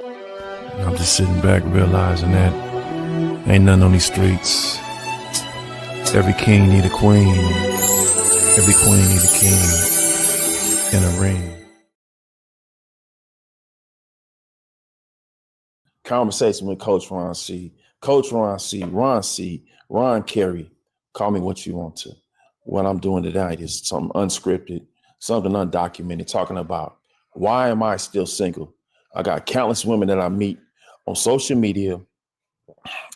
I'm just sitting back realizing that ain't nothing on these streets. Every king need a queen. Every queen need a king in a ring. Conversation with Coach Ron C. Coach Ron C. Ron C. Ron Carey. Call me what you want to. What I'm doing tonight is something unscripted, something undocumented, talking about why am I still single? I got countless women that I meet on social media,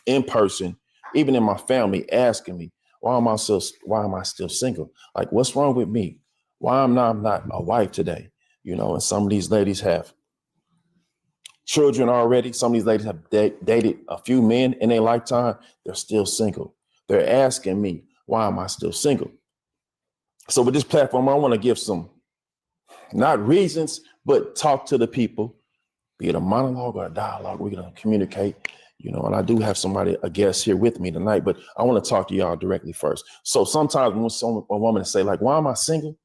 in person, even in my family, asking me, why am I still single? Like, what's wrong with me? Why I'm not a wife today? You know, and some of these ladies have children already. Some of these ladies have dated a few men in their lifetime. They're still single. They're asking me, why am I still single? So with this platform, I want to give some, not reasons, but talk to the people, be it a monologue or a dialogue. We're going to communicate, you know, and I do have a guest here with me tonight, but I want to talk to y'all directly first. So sometimes when a woman say like, why am I single?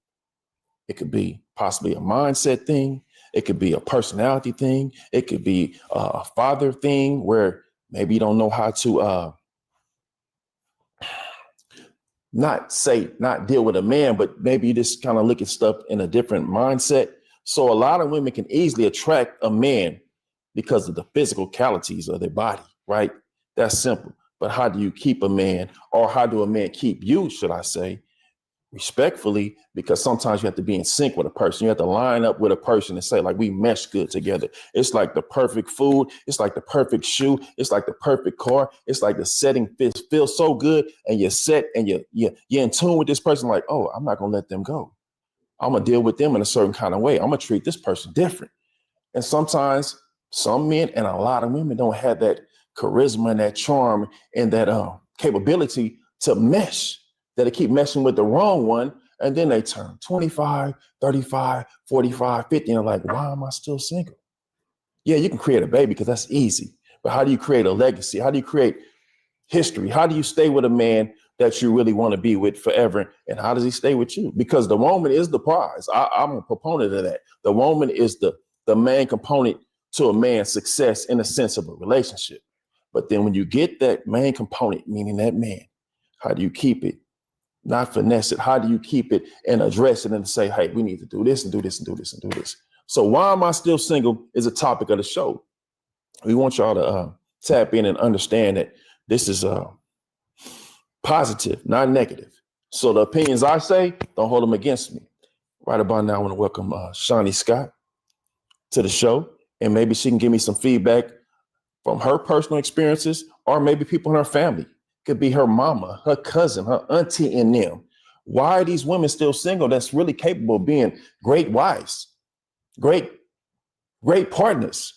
It could be possibly a mindset thing. It could be a personality thing. It could be a father thing where maybe you don't know how to not deal with a man, but maybe you just kind of look at stuff in a different mindset. So a lot of women can easily attract a man because of the physicalities of their body, right? That's simple. But how do you keep a man, or how do a man keep you, should I say, respectfully? Because sometimes you have to be in sync with a person. You have to line up with a person and say, like, we mesh good together. It's like the perfect food. It's like the perfect shoe. It's like the perfect car. It's like the setting feels so good, and you're set and you're in tune with this person. Like, oh, I'm not going to let them go. I'm going to deal with them in a certain kind of way. I'm going to treat this person different. And sometimes some men and a lot of women don't have that charisma and that charm and that capability to mesh, that they keep messing with the wrong one. And then they turn 25, 35, 45, 50, and they're like, why am I still single? Yeah, you can create a baby because that's easy. But how do you create a legacy? How do you create history? How do you stay with a man that you really want to be with forever? And how does he stay with you? Because the woman is the prize. I'm a proponent of that. The woman is the main component to a man's success in a sense of a relationship. But then when you get that main component, meaning that man, how do you keep it? Not finesse it. How do you keep it and address it and say, hey, we need to do this and do this and do this and do this. So why am I still single is a topic of the show. We want y'all to tap in and understand that this is positive, not negative. So the opinions I say, don't hold them against me. Right about now, I want to welcome Shawnee Scott to the show, and maybe she can give me some feedback from her personal experiences, or maybe people in her family. Could be her mama, her cousin, her auntie, and them. Why are these women still single that's really capable of being great wives, great partners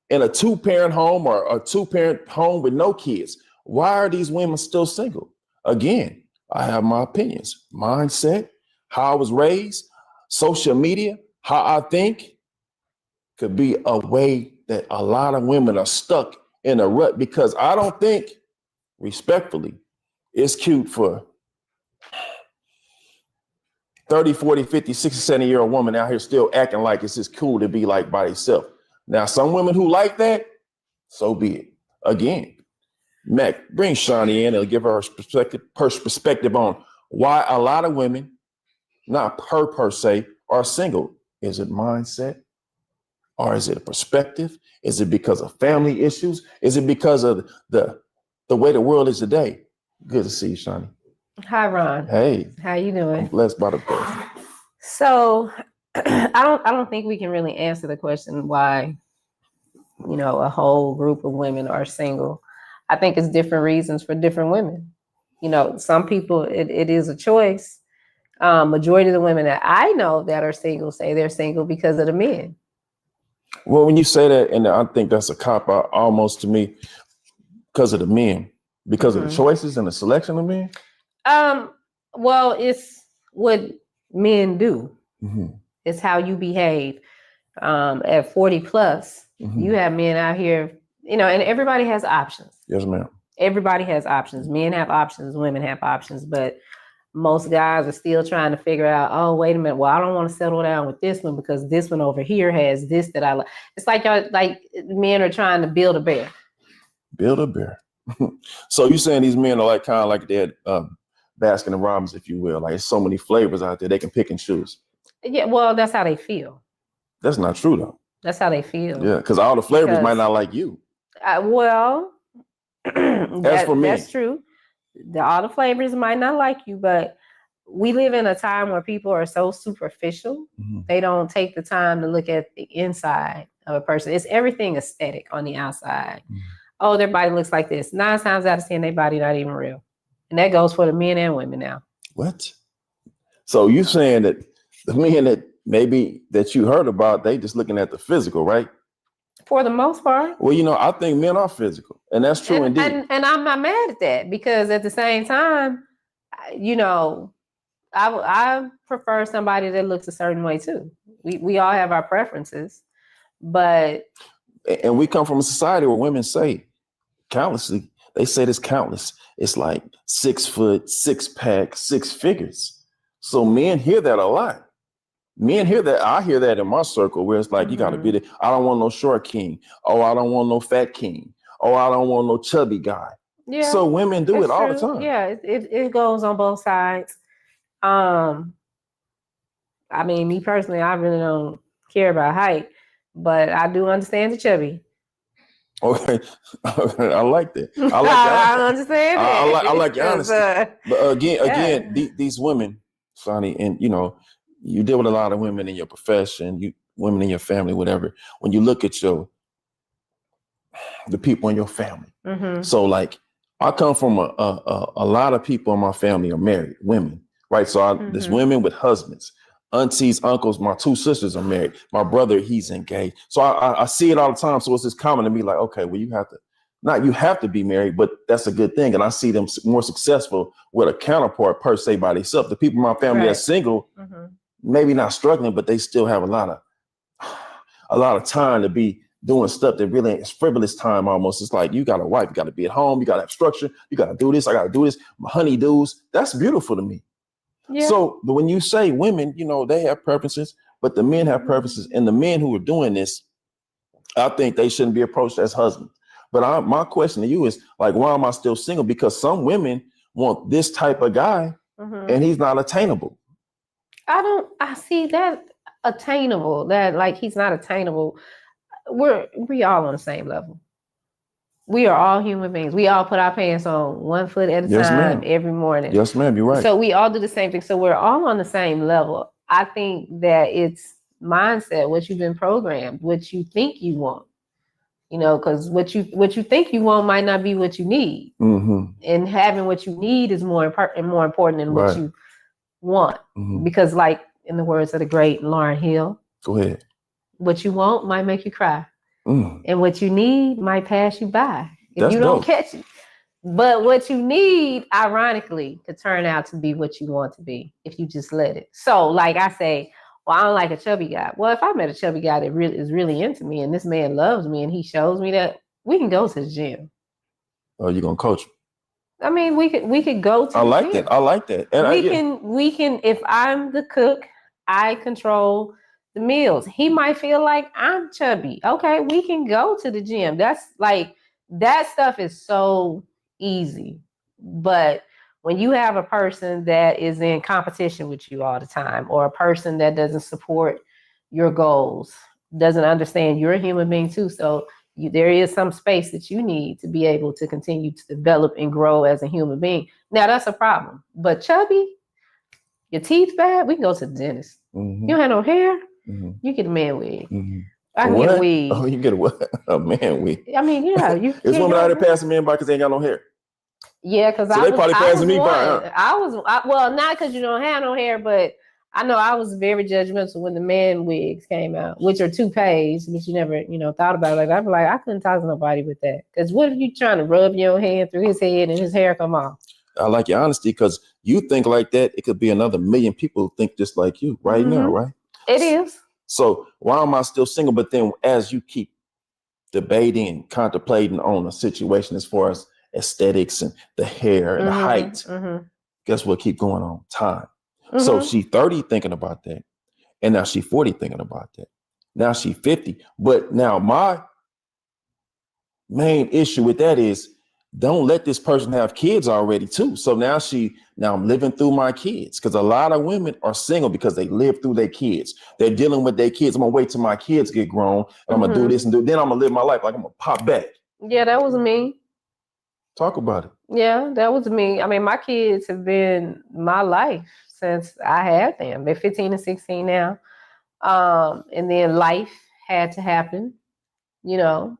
in a two-parent home or a two-parent home with no kids? Why are these women still single? Again, I have my opinions, mindset, how I was raised, social media, how I think could be a way that a lot of women are stuck in a rut, because I don't think, respectfully, it's cute for 30, 40, 50, 60, 70-year-old woman out here still acting like it's just cool to be like by herself. Now, some women who like that, so be it. Again, Mac, bring Shawnee in and give her perspective on why a lot of women, not her per se, are single. Is it mindset? Or is it a perspective? Is it because of family issues? Is it because of the way the world is today? Good to see you, Shawnee. Hi, Ron. Hey. How you doing? I'm blessed by the best. So I don't think we can really answer the question why, a whole group of women are single. I think it's different reasons for different women. Some people, it is a choice. Majority of the women that I know that are single say they're single because of the men. Well, when you say that, and I think that's a cop out almost to me, because of the men, because of the choices and the selection of men. Well, it's what men do. Mm-hmm. It's how you behave. At 40 plus, you have men out here, and everybody has options. Yes, ma'am. Everybody has options. Men have options, women have options, but Most guys are still trying to figure out, oh, wait a minute, well, I don't want to settle down with this one because this one over here has this that I like. It's like y'all, like men are trying to build a bear. Build a bear. So you're saying these men are like kind of like they're Baskin and Robbins, if you will. Like there's so many flavors out there they can pick and choose. Yeah, well, that's how they feel. That's not true though. That's how they feel. Yeah, because all the flavors might not like you. Well, for me, that's true. All the flavors might not like you, but we live in a time where people are so superficial. Mm-hmm. They don't take the time to look at the inside of a person. It's everything aesthetic on the outside. Mm-hmm. Oh, their body looks like this. 9 times out of 10, their body not even real. And that goes for the men and women now. What? So you saying that the men that maybe that you heard about, they just looking at the physical, right? For the most part. Well, you know, I think men are physical, and that's true indeed. And I'm not mad at that because at the same time, you know, I prefer somebody that looks a certain way too. We all have our preferences, but and we come from a society where women say countlessly. They say this countless. It's like 6 foot, 6 pack, 6 figures. So men hear that a lot. Men hear that. I hear that in my circle where it's like, you got to be there. I don't want no short king. Oh, I don't want no fat king. Oh, I don't want no chubby guy. Yeah. So women do it all the time. Yeah, it goes on both sides. I mean, me personally, I really don't care about height, but I do understand the chubby. Okay, I like that. I like that. I understand that. I like your honesty. But again, these women, Sonny, and you know, you deal with a lot of women in your profession, women in your family, whatever. When you look at the people in your family, mm-hmm. So like I come from a lot of people in my family are married women, right? So mm-hmm. There's women with husbands, aunties, uncles. My 2 sisters are married. My brother, he's engaged. So I see it all the time. So it's just common to me, like, okay, well, you have to be married, but that's a good thing. And I see them more successful with a counterpart per se by themselves. The people in my family that's single. Mm-hmm. Maybe not struggling, but they still have a lot of time to be doing stuff that really is frivolous time almost. It's like you got a wife, you got to be at home, you got to have structure, you got to do this, I got to do this. My honeydews, that's beautiful to me. Yeah. So, but when you say women, you know, they have preferences, but the men have preferences, and the men who are doing this, I think they shouldn't be approached as husbands. But my question to you is like, why am I still single? Because some women want this type of guy, mm-hmm. and he's not attainable. I see that attainable, that like he's not attainable. We all on the same level. We are all human beings. We all put our pants on 1 foot at a time every morning. Yes, ma'am, you're right. So we all do the same thing. So we're all on the same level. I think that it's mindset, what you've been programmed, what you think you want. You know, because what you think you want might not be what you need. Mm-hmm. And having what you need is more important than what you want. Mm-hmm. Because like in the words of the great Lauryn Hill, go ahead. What you want might make you cry. And what you need might pass you by if you don't catch it. But what you need, ironically, could turn out to be what you want to be if you just let it. So like I say, well, I don't like a chubby guy. Well, if I met a chubby guy that really is really into me and this man loves me and he shows me that, we can go to the gym. Oh, you're gonna coach him? I mean, we could go to I like that. I like that. And we can, if I'm the cook, I control the meals. He might feel like I'm chubby. Okay, we can go to the gym. That's like, that stuff is so easy. But when you have a person that is in competition with you all the time, or a person that doesn't support your goals, doesn't understand you're a human being too. So there is some space that you need to be able to continue to develop and grow as a human being. Now that's a problem. But chubby, your teeth bad, we can go to the dentist. Mm-hmm. You don't have no hair, mm-hmm. You get a man wig. Mm-hmm. I can get a wig. Oh, you get a what? A man wig. I mean, yeah. It's women out there passing men by because they ain't got no hair. Yeah, because so they probably passing me by. Huh? Well, not because you don't have no hair, but I know I was very judgmental when the man wigs came out, which are toupees, which you never, thought about. Like I'd be like, I couldn't talk to nobody with that. Because what if you trying to rub your hand through his head and his hair come off? I like your honesty because you think like that. It could be another million people who think just like you right now, right? It is. So why am I still single? But then as you keep debating and contemplating on a situation as far as aesthetics and the hair and the height, Guess what? Keep going on time. So she 30 thinking about that. And now she 40 thinking about that. Now she 50. But now my main issue with that is don't let this person have kids already too. So now I'm living through my kids, because a lot of women are single because they live through their kids. They're dealing with their kids. I'm gonna wait till my kids get grown. And I'm gonna do this and then I'm gonna live my life like I'm gonna pop back. Yeah, that was me. Talk about it. Yeah, that was me. I mean, my kids have been my life since I had them. They're 15 and 16 now. And then life had to happen, you know,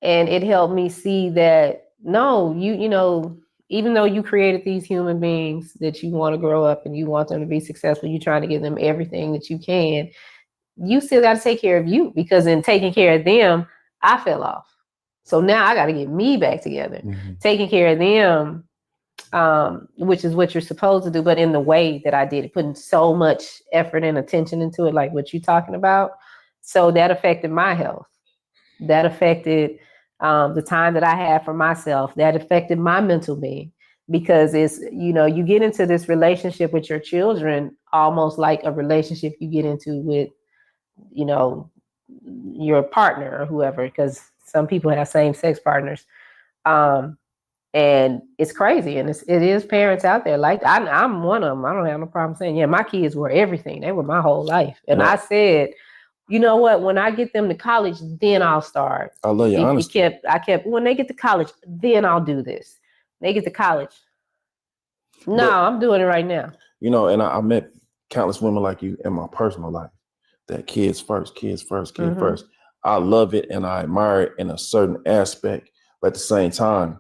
and it helped me see that no, you know, even though you created these human beings that you want to grow up and you want them to be successful, you're trying to give them everything that you can, you still got to take care of you, because in taking care of them, I fell off. So now I got to get me back together. Taking care of them, which is what you're supposed to do, but in the way that I did it, putting so much effort and attention into it, like what you're talking about. So that affected my health. That affected the time that I had for myself. That affected my mental being, because it's, you know, you get into this relationship with your children almost like a relationship you get into with, you know, your partner or whoever, because some people have same-sex partners. And it's crazy. And it is parents out there. Like I'm one of them. I don't have no problem saying, yeah, my kids were everything. They were my whole life. And I said, you know what, when I get them to college, then I'll start. I love your honesty. I kept, when they get to college, then I'll do this. They get to college. No, I'm doing it right now. You know, and I met countless women like you in my personal life. That kids first, kids first, kids first. I love it and I admire it in a certain aspect. But at the same time,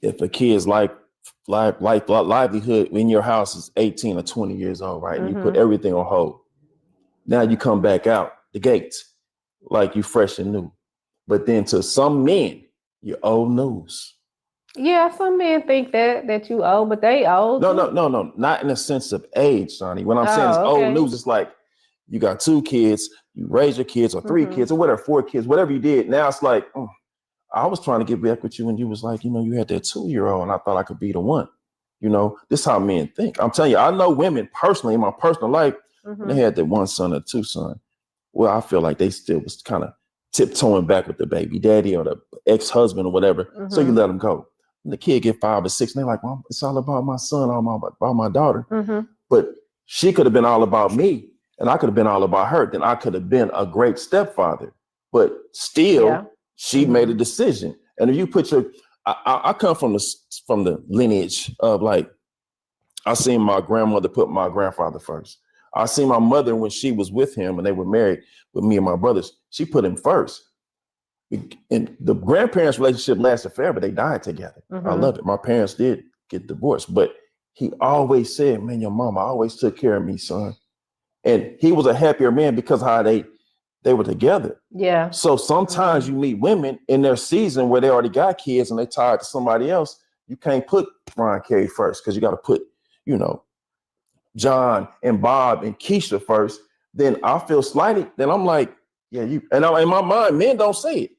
if a kid's livelihood in your house is 18 or 20 years old, right? And you put everything on hold. Now you come back out the gates like you fresh and new. But then to some men, you're old news. Yeah, some men think that you old, but they old. No. Not in the sense of age, Sonny. When I'm saying it's old news, it's like you got 2 kids, you raise your kids, or 3 kids, or whatever, 4 kids, whatever you did. Now it's like, I was trying to get back with you when you was like, you know, you had that 2-year-old and I thought I could be the one. You know, this is how men think. I'm telling you, I know women personally in my personal life, they had that 1 son or 2 son. Well, I feel like they still was kind of tiptoeing back with the baby daddy or the ex-husband or whatever. So you let them go. And the kid get 5 or 6 and they're like, Mom, it's all about my son, all about my daughter. But she could have been all about me and I could have been all about her. Then I could have been a great stepfather. But still, she made a decision. And if you put I come from the lineage of, like, I seen my grandmother put my grandfather first. I seen my mother when she was with him and they were married with me and my brothers. She put him first. And the grandparents' relationship lasted forever. They died together. I love it. My parents did get divorced, but he always said, man, your mama always took care of me, son. And he was a happier man because of how they were together. Yeah. So sometimes you meet women in their season where they already got kids and they tied to somebody else. You can't put Brian Carey first because you got to put, you know, John and Bob and Keisha first. Then I feel slighted. Then I'm like, yeah, you. And in my mind, men don't say it.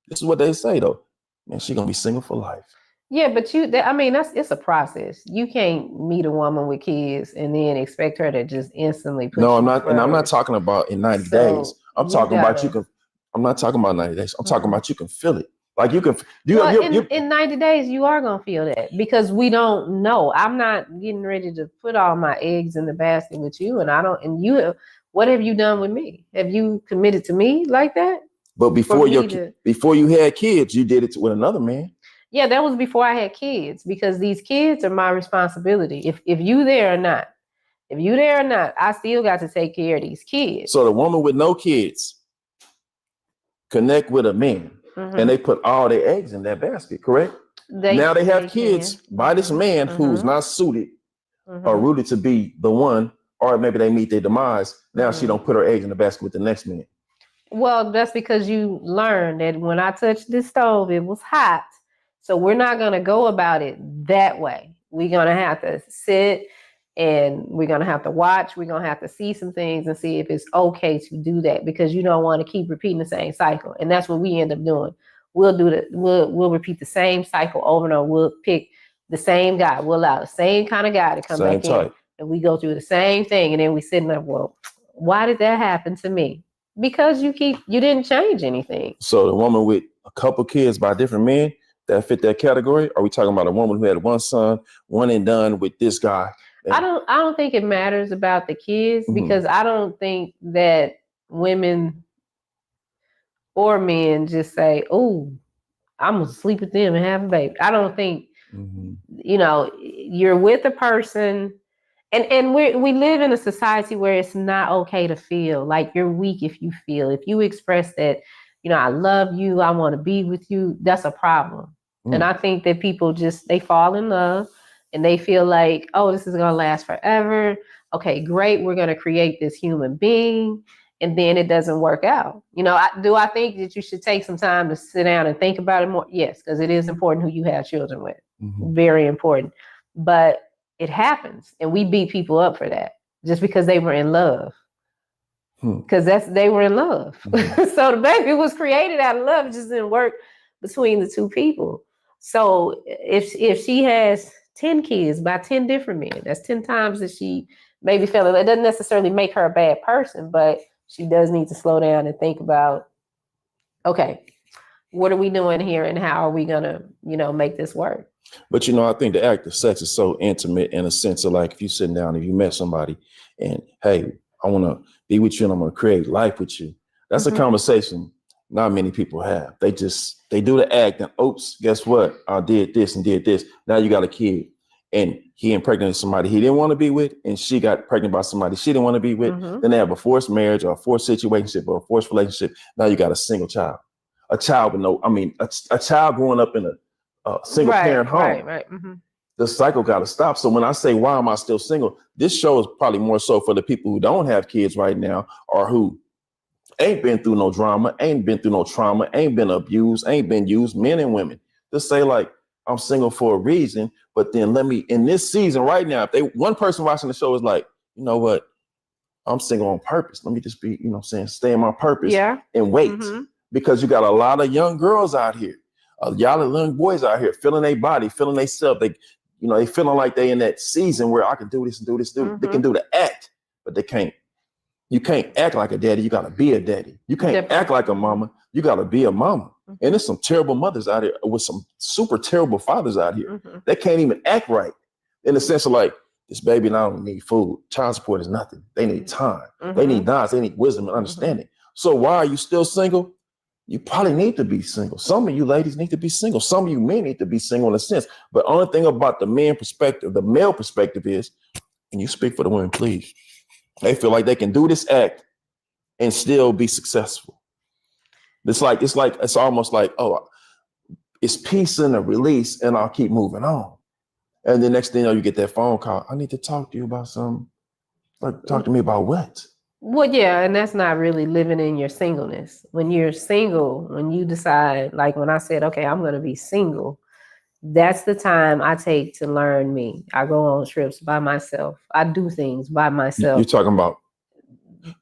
This is what they say though. Man, she gonna be single for life. Yeah, but it's a process. You can't meet a woman with kids and then expect her to just instantly put No, I'm not, and I'm not talking about in 90 days. I'm talking about you can. I'm not talking about 90 days. I'm talking about you can feel it. Like you can. In 90 days, you are gonna feel that because we don't know. I'm not getting ready to put all my eggs in the basket with you, and I don't. And you, what have you done with me? Have you committed to me like that? But before you had kids, you did it with another man. Yeah, that was before I had kids because these kids are my responsibility. If you there or not, I still got to take care of these kids. So the woman with no kids connect with a man and they put all their eggs in that basket, correct? Now they have kids by this man who's not suited or rooted to be the one, or maybe they meet their demise. Now she don't put her eggs in the basket with the next man. Well, that's because you learned that when I touched this stove, it was hot. So we're not going to go about it that way. We're going to have to sit and we're going to have to watch. We're going to have to see some things and see if it's okay to do that because you don't want to keep repeating the same cycle. And that's what we end up doing. We'll repeat the same cycle over and over. We'll pick the same guy. We'll allow the same kind of guy to come Same back in, type. and we go through the same thing, and then we sitting there, well, why did that happen to me? Because you didn't change anything. So the woman with a couple kids by different men that fit that category? Are we talking about a woman who had one son, one and done with this guy? I don't think it matters about the kids, because I don't think that women or men just say, oh, I'm gonna sleep with them and have a baby. I don't think, you're with a person, and we live in a society where it's not okay to feel like you're weak. If you express that, I love you, I want to be with you, that's a problem. And I think that people they fall in love and they feel like, oh, this is gonna last forever. Okay, great, we're gonna create this human being. And then it doesn't work out. Do I think that you should take some time to sit down and think about it more? Yes, because it is important who you have children with. Very important. But it happens, and we beat people up for that just because they were in love. Because they were in love. So the baby was created out of love. It just didn't work between the two people. So if she has 10 kids by 10 different men, that's 10 times that she maybe felt it. It doesn't necessarily make her a bad person, but she does need to slow down and think about, okay, what are we doing here and how are we going to, make this work? But, I think the act of sex is so intimate in a sense of like, if you sit down, if you met somebody and, hey, I want to be with you and I'm going to create life with you. That's a conversation not many people have. They do the act and, oops, guess what? I did this and did this. Now you got a kid. And he impregnated somebody he didn't want to be with, and she got pregnant by somebody she didn't want to be with. Then they have a forced marriage or a forced situationship or a forced relationship. Now you got a single child, a child with a child growing up in a single parent home. Right. The cycle got to stop. So when I say, why am I still single? This show is probably more so for the people who don't have kids right now, or who ain't been through no drama, ain't been through no trauma, ain't been abused, ain't been used, men and women. Just say like, I'm single for a reason, but then in this season right now, if one person watching the show is like, you know what, I'm single on purpose. Let me just be, stay in my purpose and wait. Because you got a lot of young girls out here, y'all young boys out here feeling their body, feeling they self. They feeling like they in that season where I can do this and do this, They can do the act, but they can't. You can't act like a daddy. You got to be a daddy. You can't act like a mama. You got to be a mama. And there's some terrible mothers out here with some super terrible fathers out here. They can't even act right, in the sense of like, this baby not only need food, child support is nothing. They need time. They need knowledge. They need wisdom and understanding. So why are you still single? You probably need to be single. Some of you ladies need to be single. Some of you men need to be single in a sense. But only thing about the male perspective is, and you speak for the women, please, they feel like they can do this act and still be successful. It's almost like, oh, it's peace and a release, and I'll keep moving on. And the next thing you get that phone call. I need to talk to you about something. Like, talk to me about what? Well, yeah, and that's not really living in your singleness. When you're single, when you decide, like when I said, okay, I'm going to be single, that's the time I take to learn me. I go on trips by myself. I do things by myself. You're talking about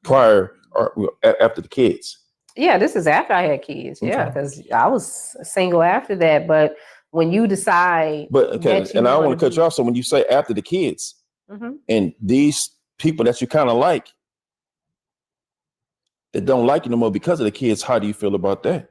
prior or after the kids? Yeah, this is after I had kids. Yeah, because I was single after that. But when you decide, and I don't want to cut you off. So when you say after the kids, and these people that you kind of like, that don't like you no more because of the kids, how do you feel about that?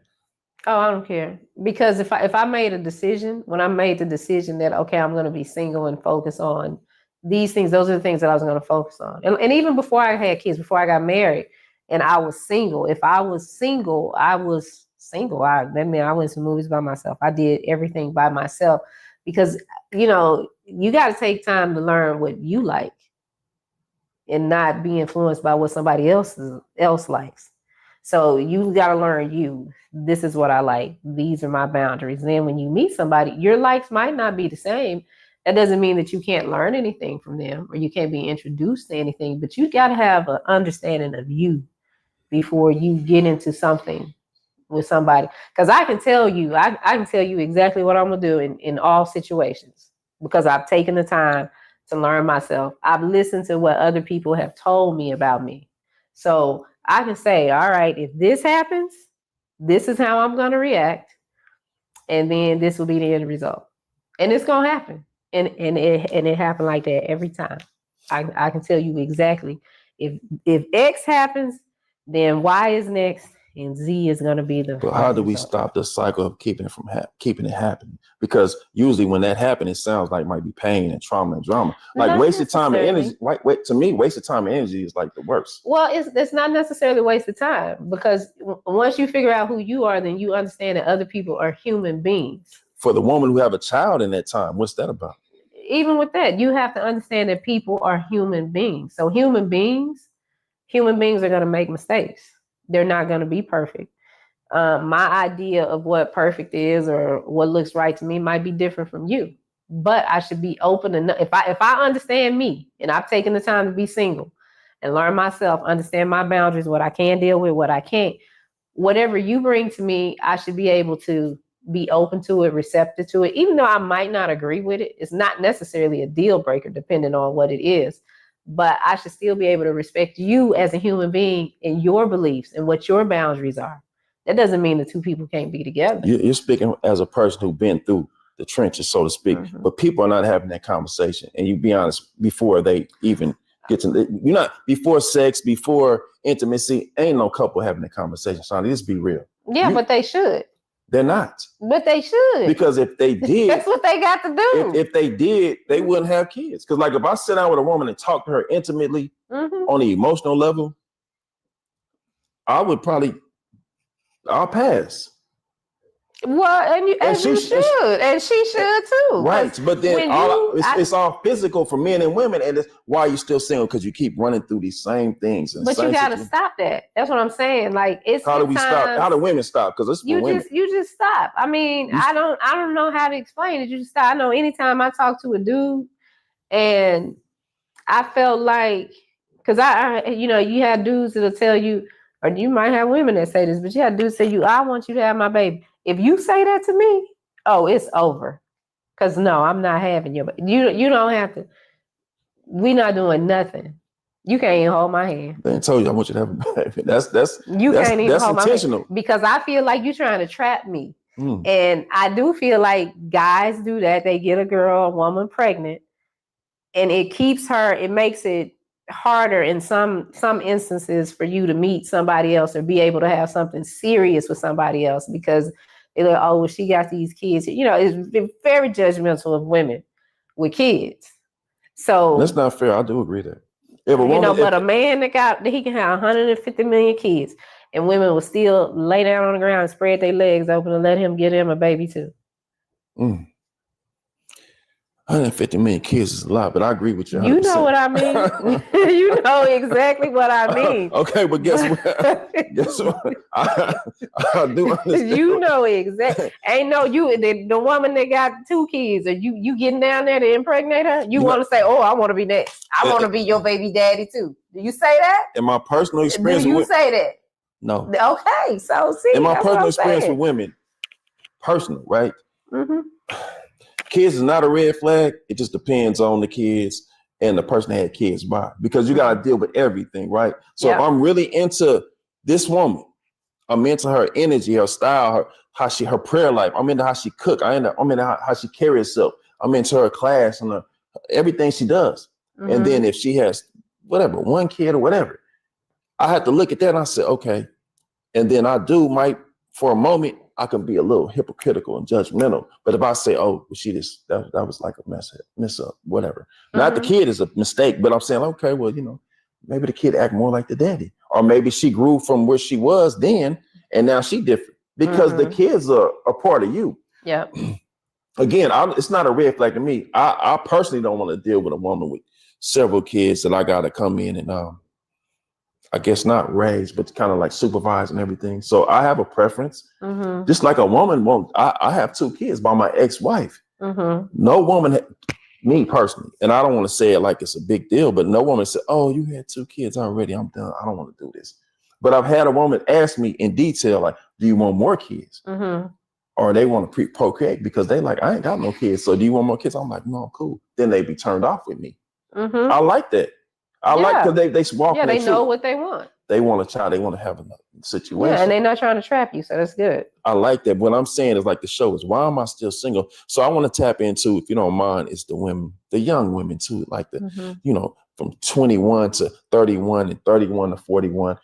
Oh, I don't care. Because if I made a decision, when I made the decision that, okay, I'm going to be single and focus on these things, those are the things that I was going to focus on. And even before I had kids, before I got married and I was single, if I was single, I was single. That meant I went to movies by myself. I did everything by myself because, you got to take time to learn what you like and not be influenced by what somebody else likes. So you got to learn you. This is what I like. These are my boundaries. Then when you meet somebody, your likes might not be the same. That doesn't mean that you can't learn anything from them or you can't be introduced to anything, but you got to have an understanding of you before you get into something with somebody. Because I can tell you, I can tell you exactly what I'm going to do in all situations because I've taken the time to learn myself. I've listened to what other people have told me about me. So I can say, all right, if this happens, this is how I'm going to react. And then this will be the end result. And it's going to happen. and it happened like that every time. I can tell you exactly. If X happens, then Y is next, and Z is going to be the. But how do we result. stop the cycle of keeping it happening? Because usually when that happens, it sounds like might be pain and trauma and drama. Like Not wasted time and necessarily. energy. Wait, to me, wasted time and energy is like the worst. Well, it's not necessarily wasted time, because once you figure out who you are, then you understand that other people are human beings. For the woman who have a child in that time, what's that about? Even with that, you have to understand that people are human beings. So human beings are going to make mistakes. They're not going to be perfect. My idea of what perfect is or what looks right to me might be different from you, but I should be open enough. If I understand me, and I've taken the time to be single and learn myself, understand my boundaries, what I can deal with, what I can't, whatever you bring to me, I should be able to be open to it, receptive to it, even though I might not agree with it. It's not necessarily a deal breaker depending on what it is, but I should still be able to respect you as a human being and your beliefs and what your boundaries are. That doesn't mean the two people can't be together. You're speaking as a person who's been through the trenches, so to speak, but people are not having that conversation. And you be honest, before they even get to, you're not, before sex, before intimacy, ain't no couple having that conversation. So let's be real. Yeah, but they should. They're not. But they should. Because if they did, that's what they got to do. If they did, they wouldn't have kids. Because like if I sit down with a woman and talk to her intimately on the emotional level, I'll pass. Well, and she should, and she should too. Right, but then it's all physical for men and women, and it's why you're still single, because you keep running through these same things. But you got to stop that. That's what I'm saying. Like, it's how do we stop? How do women stop? Because it's for women. You just stop. I mean, I don't know how to explain it. You just stop. I know anytime I talk to a dude, and I felt like, because you had dudes that'll tell you, or you might have women that say this, but you had dudes say I want you to have my baby. If you say that to me, oh, it's over. Because no, I'm not having your baby. You don't have to. We're not doing nothing. You can't even hold my hand. They told you I want you to have a baby. That's can't even hold intentional. My hand, because I feel like you're trying to trap me. And I do feel like guys do that. They get a woman pregnant, and it makes it harder in some instances for you to meet somebody else or be able to have something serious with somebody else, because they're like, oh, well, she got these kids. It's very judgmental of women with kids. So that's not fair. I do agree that. But a man he can have 150 million kids, and women will still lay down on the ground and spread their legs open and let him get him a baby too. 150 million kids is a lot, but I agree with you 100%. You know what I mean. You know exactly what I mean. Okay, but guess what? Guess what? I do understand. You know exactly. Ain't no the woman that got 2 kids, or you getting down there to impregnate her? You want to say, oh, I want to be next. I want to be your baby daddy too. Do you say that? In my personal experience, do you say that? No. Okay, so see. In my personal experience with women, personal, right? Kids is not a red flag. It just depends on the kids and the person that had kids by, because you got to deal with everything, right? So if I'm really into this woman, I'm into her energy, her style, her prayer life. I'm into how she cook. I'm into how she carries herself. I'm into her class and everything she does. And then if she has whatever, 1 kid or whatever, I have to look at that and I say, okay. And then for a moment, I can be a little hypocritical and judgmental. But if I say, oh, that was like a mess up, whatever. Not the kid is a mistake, but I'm saying, okay, well, maybe the kid act more like the daddy. Or maybe she grew from where she was then, and now she different. Because the kids are a part of you. Yeah. Again, it's not a red flag to me. I personally don't want to deal with a woman with several kids that I got to come in and I guess not raise, but kind of like supervise and everything. So I have a preference. Just like a woman won't. I have 2 kids by my ex-wife. No woman, me personally, and I don't want to say it like it's a big deal, but no woman said, oh, you had 2 kids already. I'm done. I don't want to do this. But I've had a woman ask me in detail, like, do you want more kids? Or they want to procreate because they like, I ain't got no kids. So do you want more kids? I'm like, no, cool. Then they be turned off with me. I like that. I like, because they walk. Yeah, they know what they want. They want a child. They want to have situation. Yeah, and they're not trying to trap you, so that's good. I like that. What I'm saying is like the show is why am I still single? So I want to tap into, if you don't mind, it's the women, the young women too, like the, you know, from 21 to 31 and 31 to 41.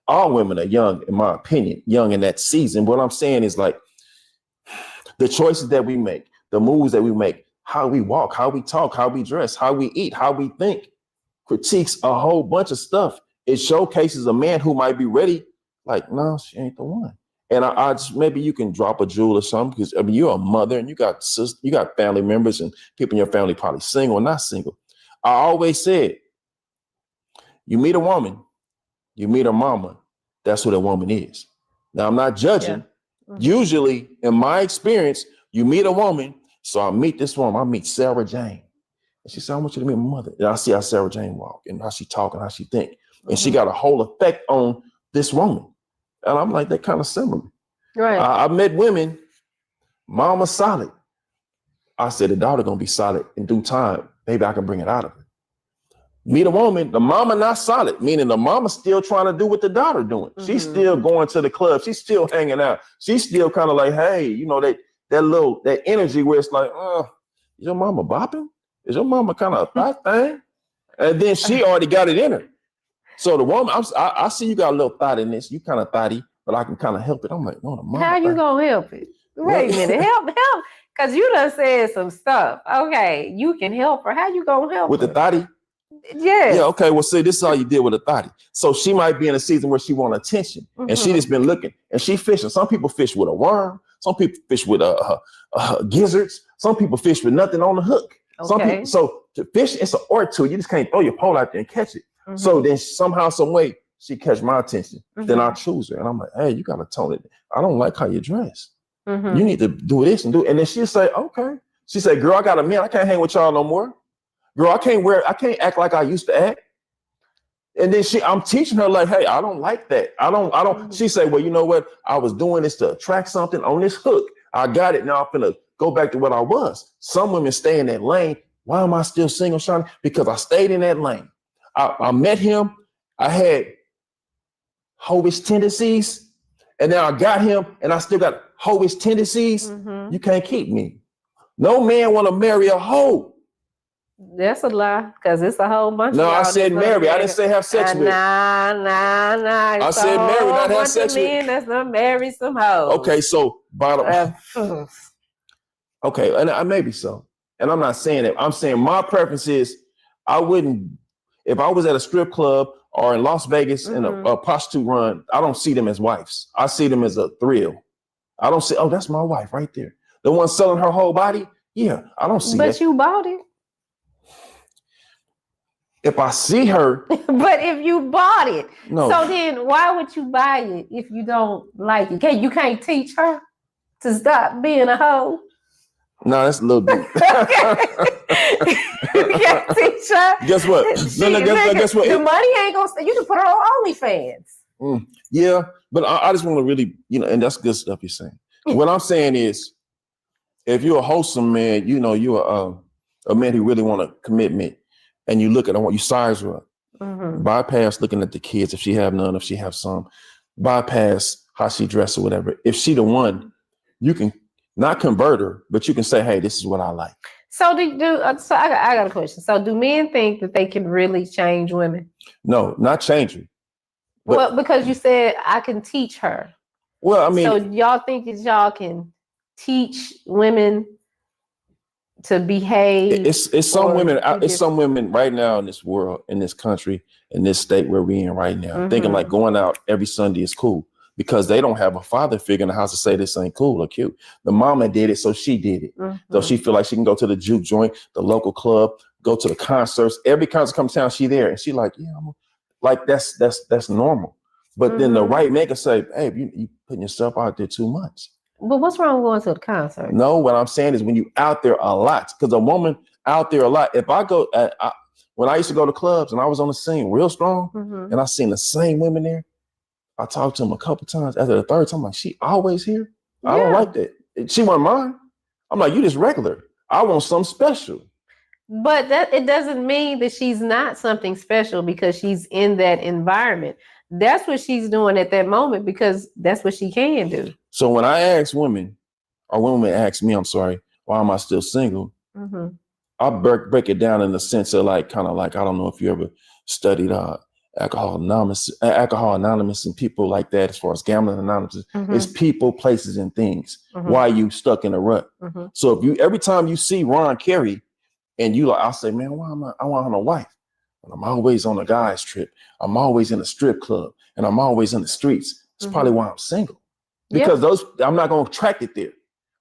All women are young, in my opinion, young in that season. What I'm saying is like the choices that we make, the moves that we make, how we walk, how we talk, how we dress, how we eat, how we think, critiques a whole bunch of stuff. It showcases a man who might be ready. Like, no, she ain't the one. And I just, maybe you can drop a jewel or something, because I mean, you're a mother and you got family members and people in your family probably single or not single. I always said, you meet a woman, you meet her mama, that's what a woman is. Now, I'm not judging. Yeah. Usually, in my experience, you meet a woman. So I meet this woman, I meet Sarah Jane. And she said, I want you to meet my mother. And I see how Sarah Jane walk and how she talk and how she think. And she got a whole effect on this woman. And I'm like, they're kind of similar. Right. I met women, mama solid. I said, the daughter gonna be solid in due time. Maybe I can bring it out of her. Meet a woman, the mama not solid, meaning the mama still trying to do what the daughter doing. She's still going to the club. She's still hanging out. She's still kind of like, hey, you know, that energy where it's like, is your mama bopping? Is your mama kind of a thought thing? And then she already got it in her. So the woman, I see you got a little thought in this. You kind of thoughty, but I can kind of help it. I'm like, no, the mama. How you gonna help it? Wait a minute, help. Because you done said some stuff. Okay, you can help her. How you gonna help with her? the thotty? Yeah. Yeah, okay. Well, see, this is how you deal with a thotty. So she might be in a season where she want attention and she just been looking and she fishing. Some people fish with a worm. Some people fish with gizzards. Some people fish with nothing on the hook. Okay. Some people, so to fish, it's an art to it. You just can't throw your pole out there and catch it. So then somehow, some way, she catch my attention. Then I choose her. And I'm like, hey, you got to tone it. I don't like how you dress. You need to do this and do it. And then she'll say, okay. She said, girl, I got a man. I can't hang with y'all no more. Girl, I can't act like I used to act. And then I'm teaching her like, hey, I don't like that. I don't. She said, well, you know what? I was doing this to attract something on this hook. I got it. Now I'm finna go back to what I was. Some women stay in that lane. Why am I still single, Shawnee? Because I stayed in that lane. I met him. I had hoish tendencies. And now I got him and I still got hoish tendencies. You can't keep me. No man want to marry a hoe. That's a lie, because it's a whole bunch of y'all. No, I said marry. I didn't say have sex with. Nah. I said marry, not have sex with. Men that's not marry some hoes. Okay, so bottom. Okay, and maybe so. And I'm not saying that. I'm saying my preference is I wouldn't, if I was at a strip club or in Las Vegas in a prostitute run, I don't see them as wives. I see them as a thrill. I don't say, oh, that's my wife right there. The one selling her whole body? Yeah, I don't see that. But you bought it. If I see her. But if you bought it. No. So then why would you buy it if you don't like it? You can't teach her to stop being a hoe? No, that's a little bit. You can't teach her. Guess what? Guess what? The money ain't gonna stay. You can put her on OnlyFans. Yeah, but I just want to really, and that's good stuff you're saying. What I'm saying is, if you're a wholesome man, you're a man who really want a commitment, and you look at her, you size her up. Bypass looking at the kids, if she have none, if she have some. Bypass how she dress or whatever. If she the one, you can not convert her, but you can say, hey, this is what I like. So so I got a question. So do men think that they can really change women? No, not change her. Well, because you said I can teach her. Well, I mean, so y'all think that y'all can teach women to behave? It's some women. It's some women right now in this world, in this country, in this state where we're in right now, thinking like going out every Sunday is cool because they don't have a father figure in the house to say this ain't cool or cute. The mama did it, so she did it. So she feel like she can go to the juke joint, the local club, go to the concerts. Every concert comes down, she there, and she like, yeah, like that's normal. But then the right man can say, hey, you putting yourself out there too much. But what's wrong with going to the concert? No, what I'm saying is when you out there a lot, because a woman out there a lot. If I go, when I used to go to clubs and I was on the scene real strong, and I seen the same women there, I talked to them a couple times. After the third time, I'm like, she always here? I don't like that. She wasn't mine. I'm like, you just regular. I want something special. But it doesn't mean that she's not something special because she's in that environment. That's what she's doing at that moment because that's what she can do. So when I ask women, or women ask me, I'm sorry, why am I still single? Mm-hmm. I'll break it down in the sense of like, kind of like, I don't know if you ever studied Alcohol Anonymous and people like that, as far as Gambling Anonymous. Mm-hmm. It's people, places, and things. Mm-hmm. Why you stuck in a rut? Mm-hmm. So if you, every time you see Ron Carey and you like, I'll say, man, why am I want a wife? And I'm always on a guy's trip. I'm always in a strip club and I'm always in the streets. It's Mm-hmm. probably why I'm single. Because I'm not going to track it there.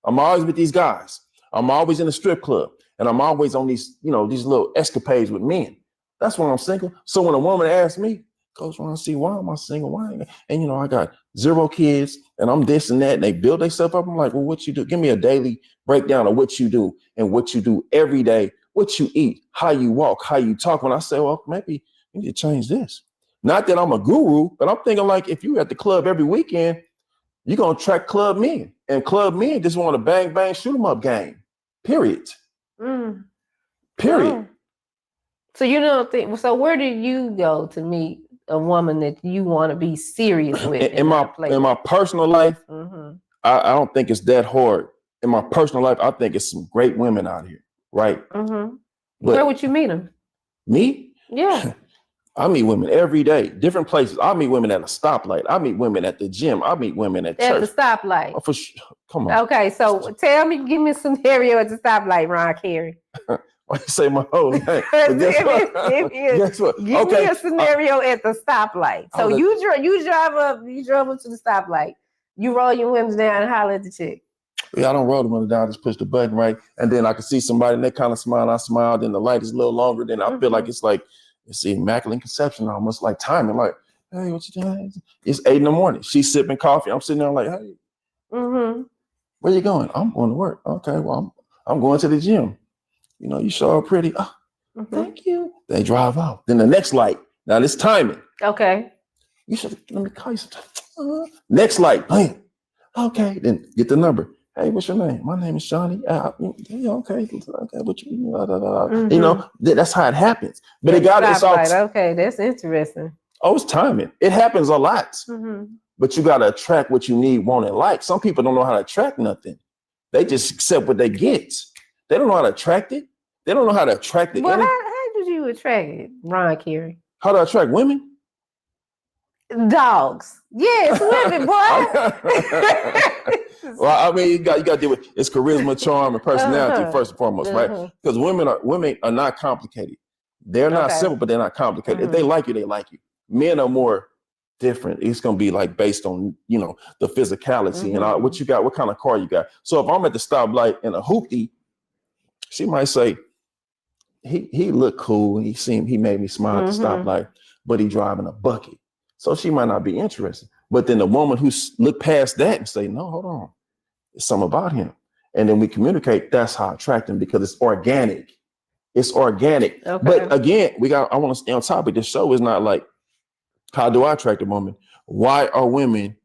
I'm always with these guys. I'm always in the strip club. And I'm always on these, these little escapades with men. That's why I'm single. So when a woman asks me, Coach Ron, see, why am I single? Why? And I got 0 kids and I'm this and that. And they build themselves up. I'm like, well, what you do? Give me a daily breakdown of what you do and what you do every day, what you eat, how you walk, how you talk. When I say, well, maybe you need to change this. Not that I'm a guru, but I'm thinking like if you at the club every weekend, you're going to attract club men. And club men just want a bang, bang, shoot 'em up game. Period. Period. Oh. So you don't think, so where do you go to meet a woman that you want to be serious with? In my personal life, I don't think it's that hard. In my personal life, I think it's some great women out here, right? But where would you meet them? Me? Yeah. I meet women every day, different places. I meet women at a stoplight. I meet women at the gym. I meet women at church. At the stoplight. Oh, for sure. Come on. Okay, so give me a scenario at the stoplight, Ron Carey. Why you say my whole name? Guess what? Give me a scenario at the stoplight. So you drove up to the stoplight. You roll your windows down and holler at the chick. Yeah, I don't roll the window down. I just push the button, right? And then I can see somebody and they kind of smile. I smile. Then the light is a little longer. Then I feel like it's the immaculate conception, almost like timing. Like, hey, what you doing? It's 8 a.m. She's sipping coffee. I'm sitting there like, hey, where you going? I'm going to work. Okay, well, I'm going to the gym. You sure pretty. Oh, thank you. They drive off. Then the next light. Now this timing. Okay. You should let me call you sometime. Next light. Bam. Okay. Then get the number. Hey, what's your name? My name is Shawnee. Yeah, okay. What you? That's how it happens. But it's all. Okay, that's interesting. Oh, it's timing. It happens a lot. But you got to attract what you need, want, and like. Some people don't know how to attract nothing. They just accept what they get. They don't know how to attract it. They don't know how to attract it. Well, how did you attract it, Ron Carey? How to attract women? Dogs. Yes, women, boy. Well, I mean, you got to deal with it's charisma, charm, and personality first and foremost, right? Because women are not complicated. They're not simple, but they're not complicated. If they like you, they like you. Men are more different. It's going to be like based on, the physicality and what you got, what kind of car you got. So if I'm at the stoplight in a hoopty, she might say, he looked cool. He made me smile at the stoplight, but he driving a bucket. So she might not be interested. But then the woman who looked past that and say, no, hold on. It's something about him. And then we communicate. That's how I attract him because it's organic. It's organic. Okay. But again, I want to stay on topic. This show is not like, how do I attract a woman? Why are women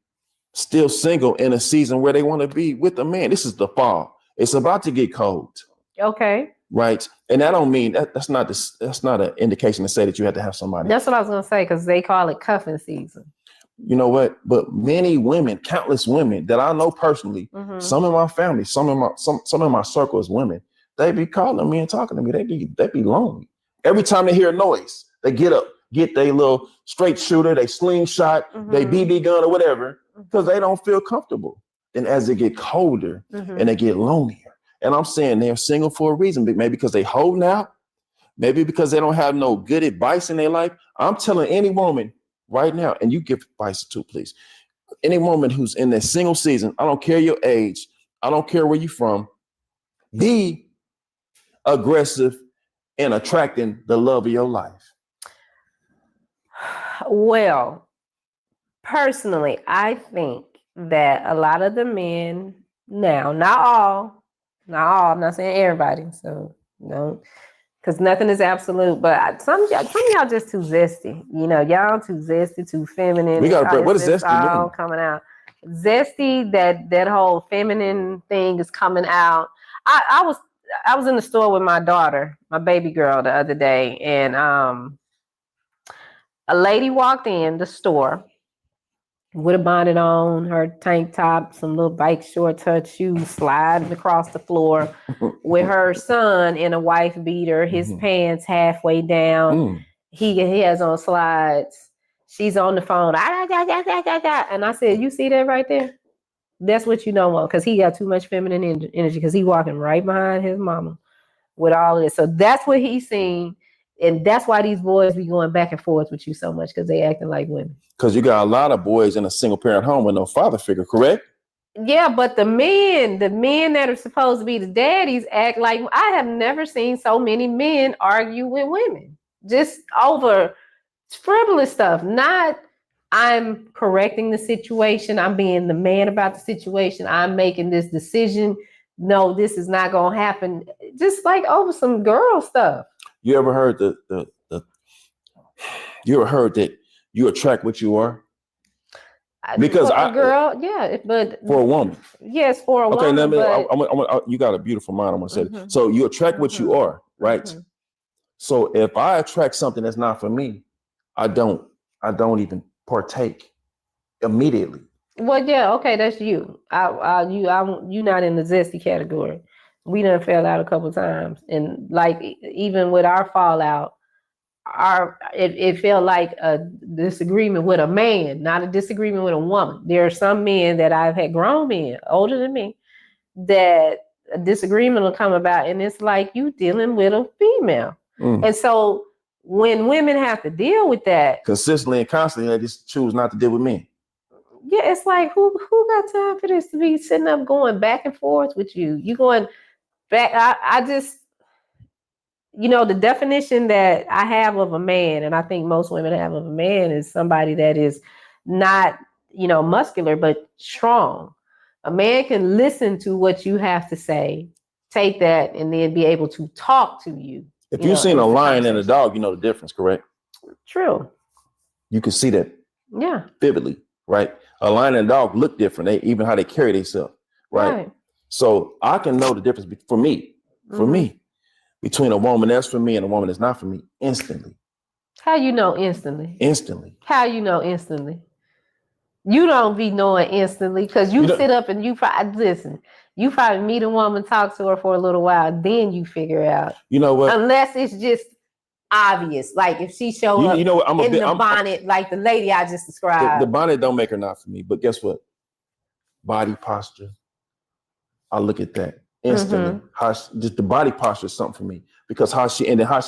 still single in a season where they want to be with a man? This is the fall. It's about to get cold. Okay. Right. And I don't mean that's not an indication to say that you have to have somebody. That's what I was going to say, because they call it cuffing season. You know what? But many women, countless women that I know personally, some in my family, some in my circle as women, they be calling me and talking to me. They be lonely. Every time they hear a noise, they get up, get their little straight shooter, they slingshot, they BB gun or whatever, because they don't feel comfortable. Then as they get colder and they get lonelier, and I'm saying they're single for a reason, maybe because they holding out, maybe because they don't have no good advice in their life. I'm telling any woman right now, and you give advice too, please. Any woman who's in that single season, I don't care your age, I don't care where you're from, be aggressive in attracting the love of your life. Well, personally, I think that a lot of the men now, not all, I'm not saying everybody, so because nothing is absolute, but some of y'all just too zesty. Y'all too zesty, too feminine. What does zesty mean? Coming out. Zesty, that whole feminine thing is coming out. I was in the store with my daughter, my baby girl, the other day, and A lady walked in the store with a bonnet on, her tank top, some little bike shorts, her shoes sliding across the floor with her son in a wife beater, his pants halfway down. He has on slides. She's on the phone. And I said, you see that right there? That's what you don't want, because he got too much feminine energy, because he walking right behind his mama with all of this. So that's what he's seen. And that's why these boys be going back and forth with you so much, because they acting like women. Because you got a lot of boys in a single parent home with no father figure, correct? Yeah, but the men that are supposed to be the daddies act like, I have never seen so many men argue with women just over frivolous stuff. Not, I'm correcting the situation, I'm being the man about the situation, I'm making this decision, no, this is not gonna happen. Just like over some girl stuff. You ever heard you ever heard that you attract what you are? Because for a girl, yeah, but for a woman, yes, for a okay, woman. You got a beautiful mind. I'm gonna say that. So you attract what you are, right? So if I attract something that's not for me, I don't even partake immediately. Well, yeah, okay, that's you. You not in the zesty category. We done fell out a couple times, and like even with our fallout, it felt like a disagreement with a man, not a disagreement with a woman. There are some men that I've had, grown men older than me, that a disagreement will come about, and it's like you dealing with a female. And so when women have to deal with that consistently and constantly, they just choose not to deal with men. Yeah, it's like who got time for this, to be sitting up going back and forth with you? You going back? I just, the definition that I have of a man, and I think most women have of a man, is somebody that is not, muscular, but strong. A man can listen to what you have to say, take that, and then be able to talk to you. If you've seen a lion and a dog, you know the difference, correct? True. You can see that. Yeah. Vividly, right? A lion and a dog look different. Even how they carry themselves, right? So I can know the difference for me, between a woman that's for me and a woman that's not for me instantly. How you know instantly? Instantly. How you know instantly? You don't be knowing instantly, because you sit up and you listen. You probably meet a woman, talk to her for a little while, then you figure out. You know what? Unless it's just obvious, like if she showed up in the bonnet, like the lady I just described. The bonnet don't make her not for me, but guess what? Body posture. I look at that instantly. Just the body posture is something for me, because how she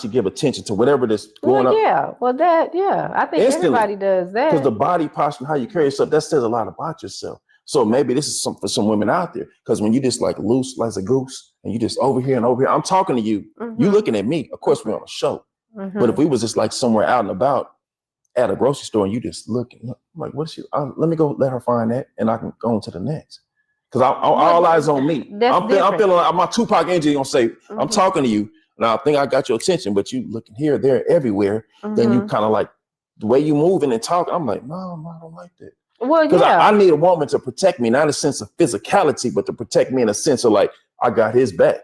give attention to whatever that's going up. I think instantly. Everybody does that. Because the body posture, how you carry yourself, that says a lot about yourself. So maybe this is something for some women out there, because when you just like loose like a goose and you just over here and over here, I'm talking to you, you looking at me. Of course, we're on a show. But if we was just like somewhere out and about at a grocery store and you just looking, like, what's she? Let me go let her find that, and I can go on to the next. Because all eyes on me. I'm feeling like my Tupac energy gonna say, I'm talking to you. Now I think I got your attention, but you looking here, there, everywhere. Then you kind of like the way you moving and talking. I'm like, no, I don't like that. Well, because I need a woman to protect me, not in a sense of physicality, but to protect me in a sense of like, I got his back.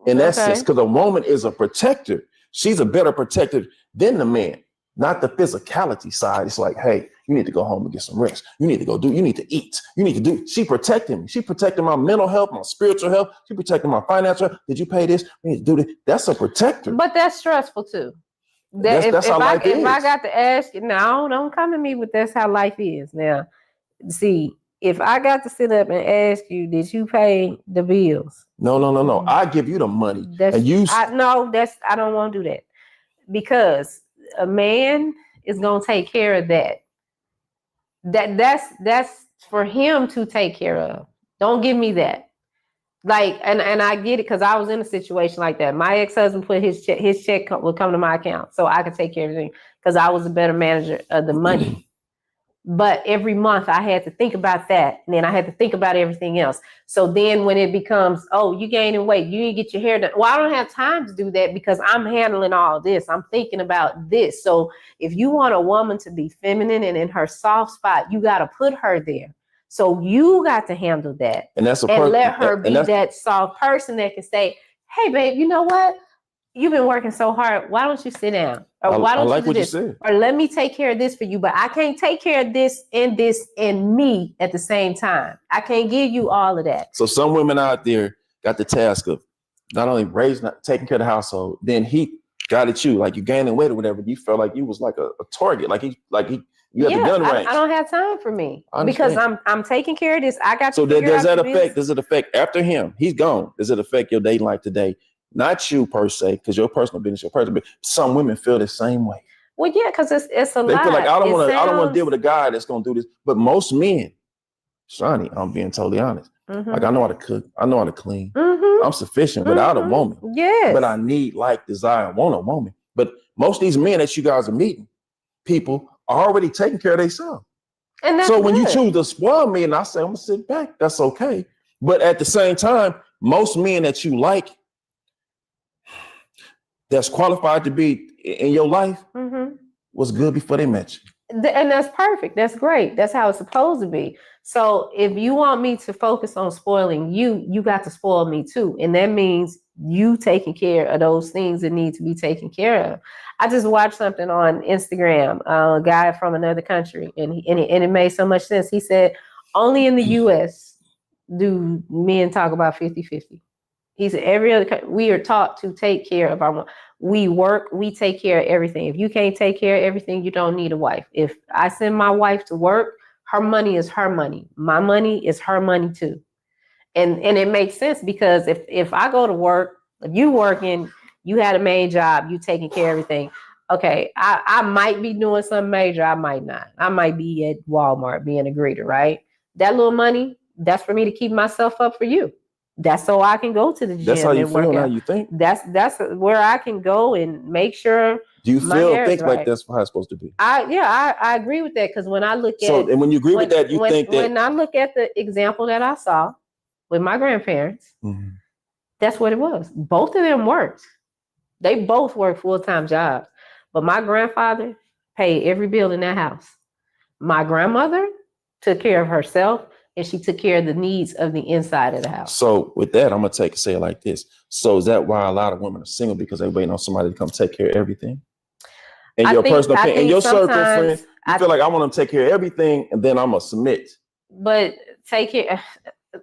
In that sense, because a woman is a protector. She's a better protector than the man, not the physicality side. It's like, hey, you need to go home and get some rest. You need to eat. You need to do. She protecting me. She protecting my mental health, my spiritual health. She protecting my financial health. Did you pay this? We need to do this. That's a protector. But that's stressful too. That's how life is. If I got to ask you, now don't come to me with that's how life is. Now, see, if I got to sit up and ask you, did you pay the bills? No. I give you the money. I don't want to do that, because a man is gonna take care of that. That's for him to take care of. Don't give me that. Like, and I get it, because I was in a situation like that. My ex-husband put his check would come to my account so I could take care of everything, because I was a better manager of the money. But every month I had to think about that, and then I had to think about everything else. So then when it becomes, oh, you gaining weight, you need to get your hair done. Well, I don't have time to do that, because I'm handling all this. I'm thinking about this. So if you want a woman to be feminine and in her soft spot, you got to put her there. So you got to handle that, and let her be that soft person that can say, hey, babe, you know what? you've been working so hard. Why don't you sit down? Or why I don't like you do what you this? said. Or let me take care of this for you. But I can't take care of this and me at the same time. I can't give you all of that. So some women out there got the task of not only raising, taking care of the household, then he got at you, like you gaining weight or whatever. You felt like you was like a target, you had the gun range. I don't have time for me because I'm taking care of this. I got so to does that affect? Does it affect after him? He's gone. Does it affect your dating life today? Not you per se, because your personal business, your personal. But some women feel the same way. Well, yeah, because it's a lot. They feel like I don't want to deal with a guy that's gonna do this. But most men, Shani, I'm being totally honest. Mm-hmm. Like I know how to cook, I know how to clean. Mm-hmm. I'm sufficient without a woman. Yes. But I need, like, desire, want a woman. But most of these men that you guys are meeting, people are already taking care of themselves. And that's so when you choose to spoil me, and I say I'm gonna sit back, that's okay. But at the same time, most men that you like, that's qualified to be in your life, was good before they met you. And that's perfect. That's great. That's how it's supposed to be. So if you want me to focus on spoiling you, you got to spoil me too. And that means you taking care of those things that need to be taken care of. I just watched something on Instagram, a guy from another country, and it made so much sense. He said, only in the US do men talk about 50-50. He said, every other country, we are taught to take care of our, we work, we take care of everything. If you can't take care of everything, you don't need a wife. If I send my wife to work, her money is her money. My money is her money too. And it makes sense because if I go to work, if you working, you had a main job, you taking care of everything. Okay, I might be doing something major, I might not. I might be at Walmart being a greeter, right? That little money, that's for me to keep myself up for you. That's so I can go to the gym. That's how you feel, how you think. That's where I can go and make sure. Do you think right. Like that's how it's supposed to be? I agree with that because when I look at and when you agree with that, you think that when I look at the example that I saw with my grandparents, that's what it was. Both of them worked. They both worked full-time jobs, but my grandfather paid every bill in that house. My grandmother took care of herself. And she took care of the needs of the inside of the house. So with that, I'm going to say it like this. So is that why a lot of women are single? Because they're waiting on somebody to come take care of everything? And your personal opinion, in your circle, friend, you feel like I want them to take care of everything and then I'm going to submit. But take care.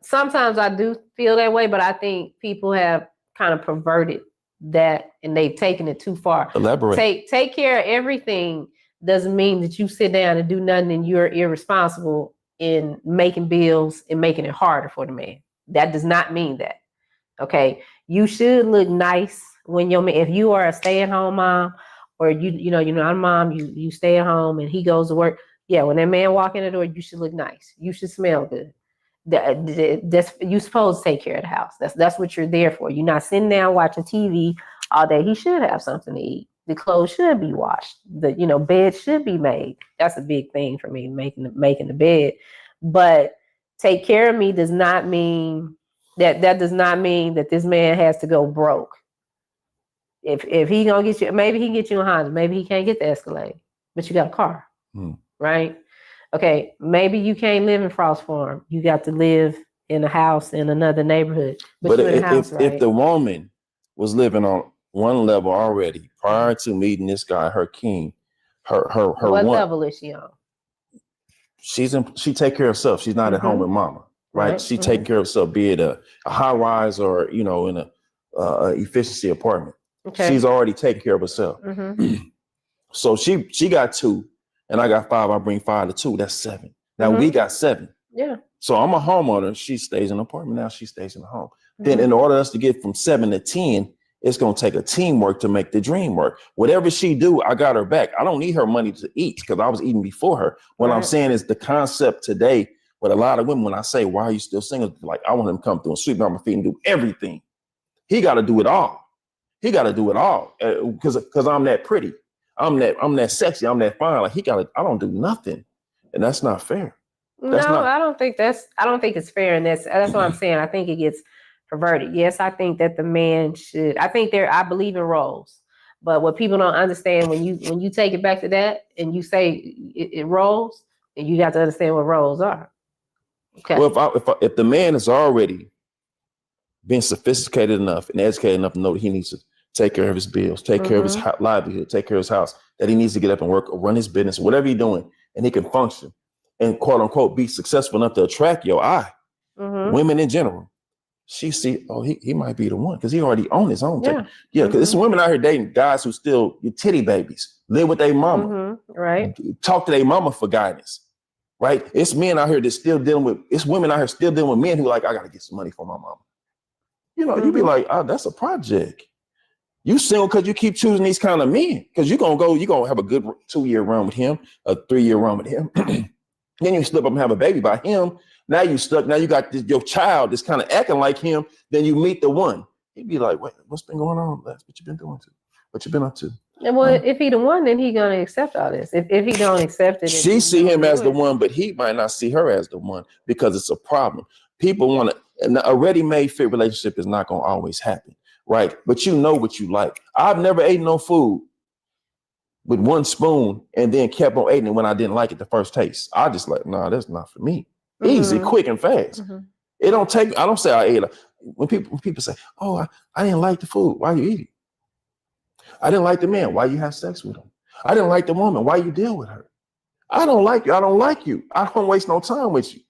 Sometimes I do feel that way, but I think people have kind of perverted that and they've taken it too far. Elaborate. Take care of everything doesn't mean that you sit down and do nothing and you're irresponsible in making bills and making it harder for the man. That does not mean that. Okay. You should look nice when your man, if you are a stay-at-home mom or you're not a mom, you stay at home and he goes to work. Yeah, when that man walk in the door, you should look nice. You should smell good. That's you're supposed to take care of the house. That's what you're there for. You're not sitting down watching TV all day. He should have something to eat. The clothes should be washed. The bed should be made. That's a big thing for me, making the bed. But take care of me does not mean that does not mean that this man has to go broke. If he gonna get you, maybe he can get you a Honda. Maybe he can't get the Escalade, but you got a car, right? Okay, maybe you can't live in Frost Farm. You got to live in a house in another neighborhood. But if the woman was living on one level already prior to meeting this guy, her king, her what level is she on? She take care of herself. She's not at home with mama, right? She taking care of herself, be it a high rise or in a efficiency apartment. Okay. She's already taking care of herself. So she got 2 and I got 5. I bring 5 to 2. That's 7. Now we got 7. Yeah. So I'm a homeowner. She stays in an apartment. Now she stays in a home. Then in order for us to get from 7 to 10, it's going to take a teamwork to make the dream work. Whatever she do, I got her back. I don't need her money to eat because I was eating before her. What I'm saying is the concept today with a lot of women, when I say, why are you still single? Like, I want him to come through and sweep me on my feet and do everything. He got to do it all. He got to do it all because I'm that pretty. I'm that sexy. I'm that fine. Like I don't do nothing. And that's not fair. I don't think it's fair. And that's what I'm saying. I think it gets perverted. Yes, I think that the man should. I believe in roles, but what people don't understand when you take it back to that and you say it roles, and you got to understand what roles are. Okay. Well, if the man has already been sophisticated enough and educated enough to know that he needs to take care of his bills, take care of his livelihood, take care of his house, that he needs to get up and work or run his business, whatever he's doing, and he can function and quote unquote be successful enough to attract your eye. Women in general, she see, oh, he might be the one because he already own his own. Yeah, because there's women out here dating guys who still titty babies, live with their mama, right? Talk to their mama for guidance, right? It's men out here that's still dealing with. It's women out here still dealing with men who like, I gotta get some money for my mama. You know, you be like, oh, that's a project. You single because you keep choosing these kind of men because you're gonna have a good 2-year run with him, a 3-year run with him. Then you slip up and have a baby by him. Now you stuck. Now you got your child that's kind of acting like him. Then you meet the one. He'd be like, wait, what's been going on? What you been doing to? What you been up to? And well, if he the one, then he gonna accept all this. If he don't accept it, she see him as the one, but he might not see her as the one because it's a problem. People want to. And a ready-made fit relationship is not gonna always happen, right? But you know what you like. I've never ate no food with one spoon and then kept on eating it when I didn't like it the first taste. I just like, nah, that's not for me. Easy, quick, and fast. It don't take. I don't say I ate it. When people say, "Oh, I didn't like the food," why you eat it? I didn't like the man. Why you have sex with him? I didn't like the woman. Why you deal with her? I don't like you. I don't like you. I don't waste no time with you.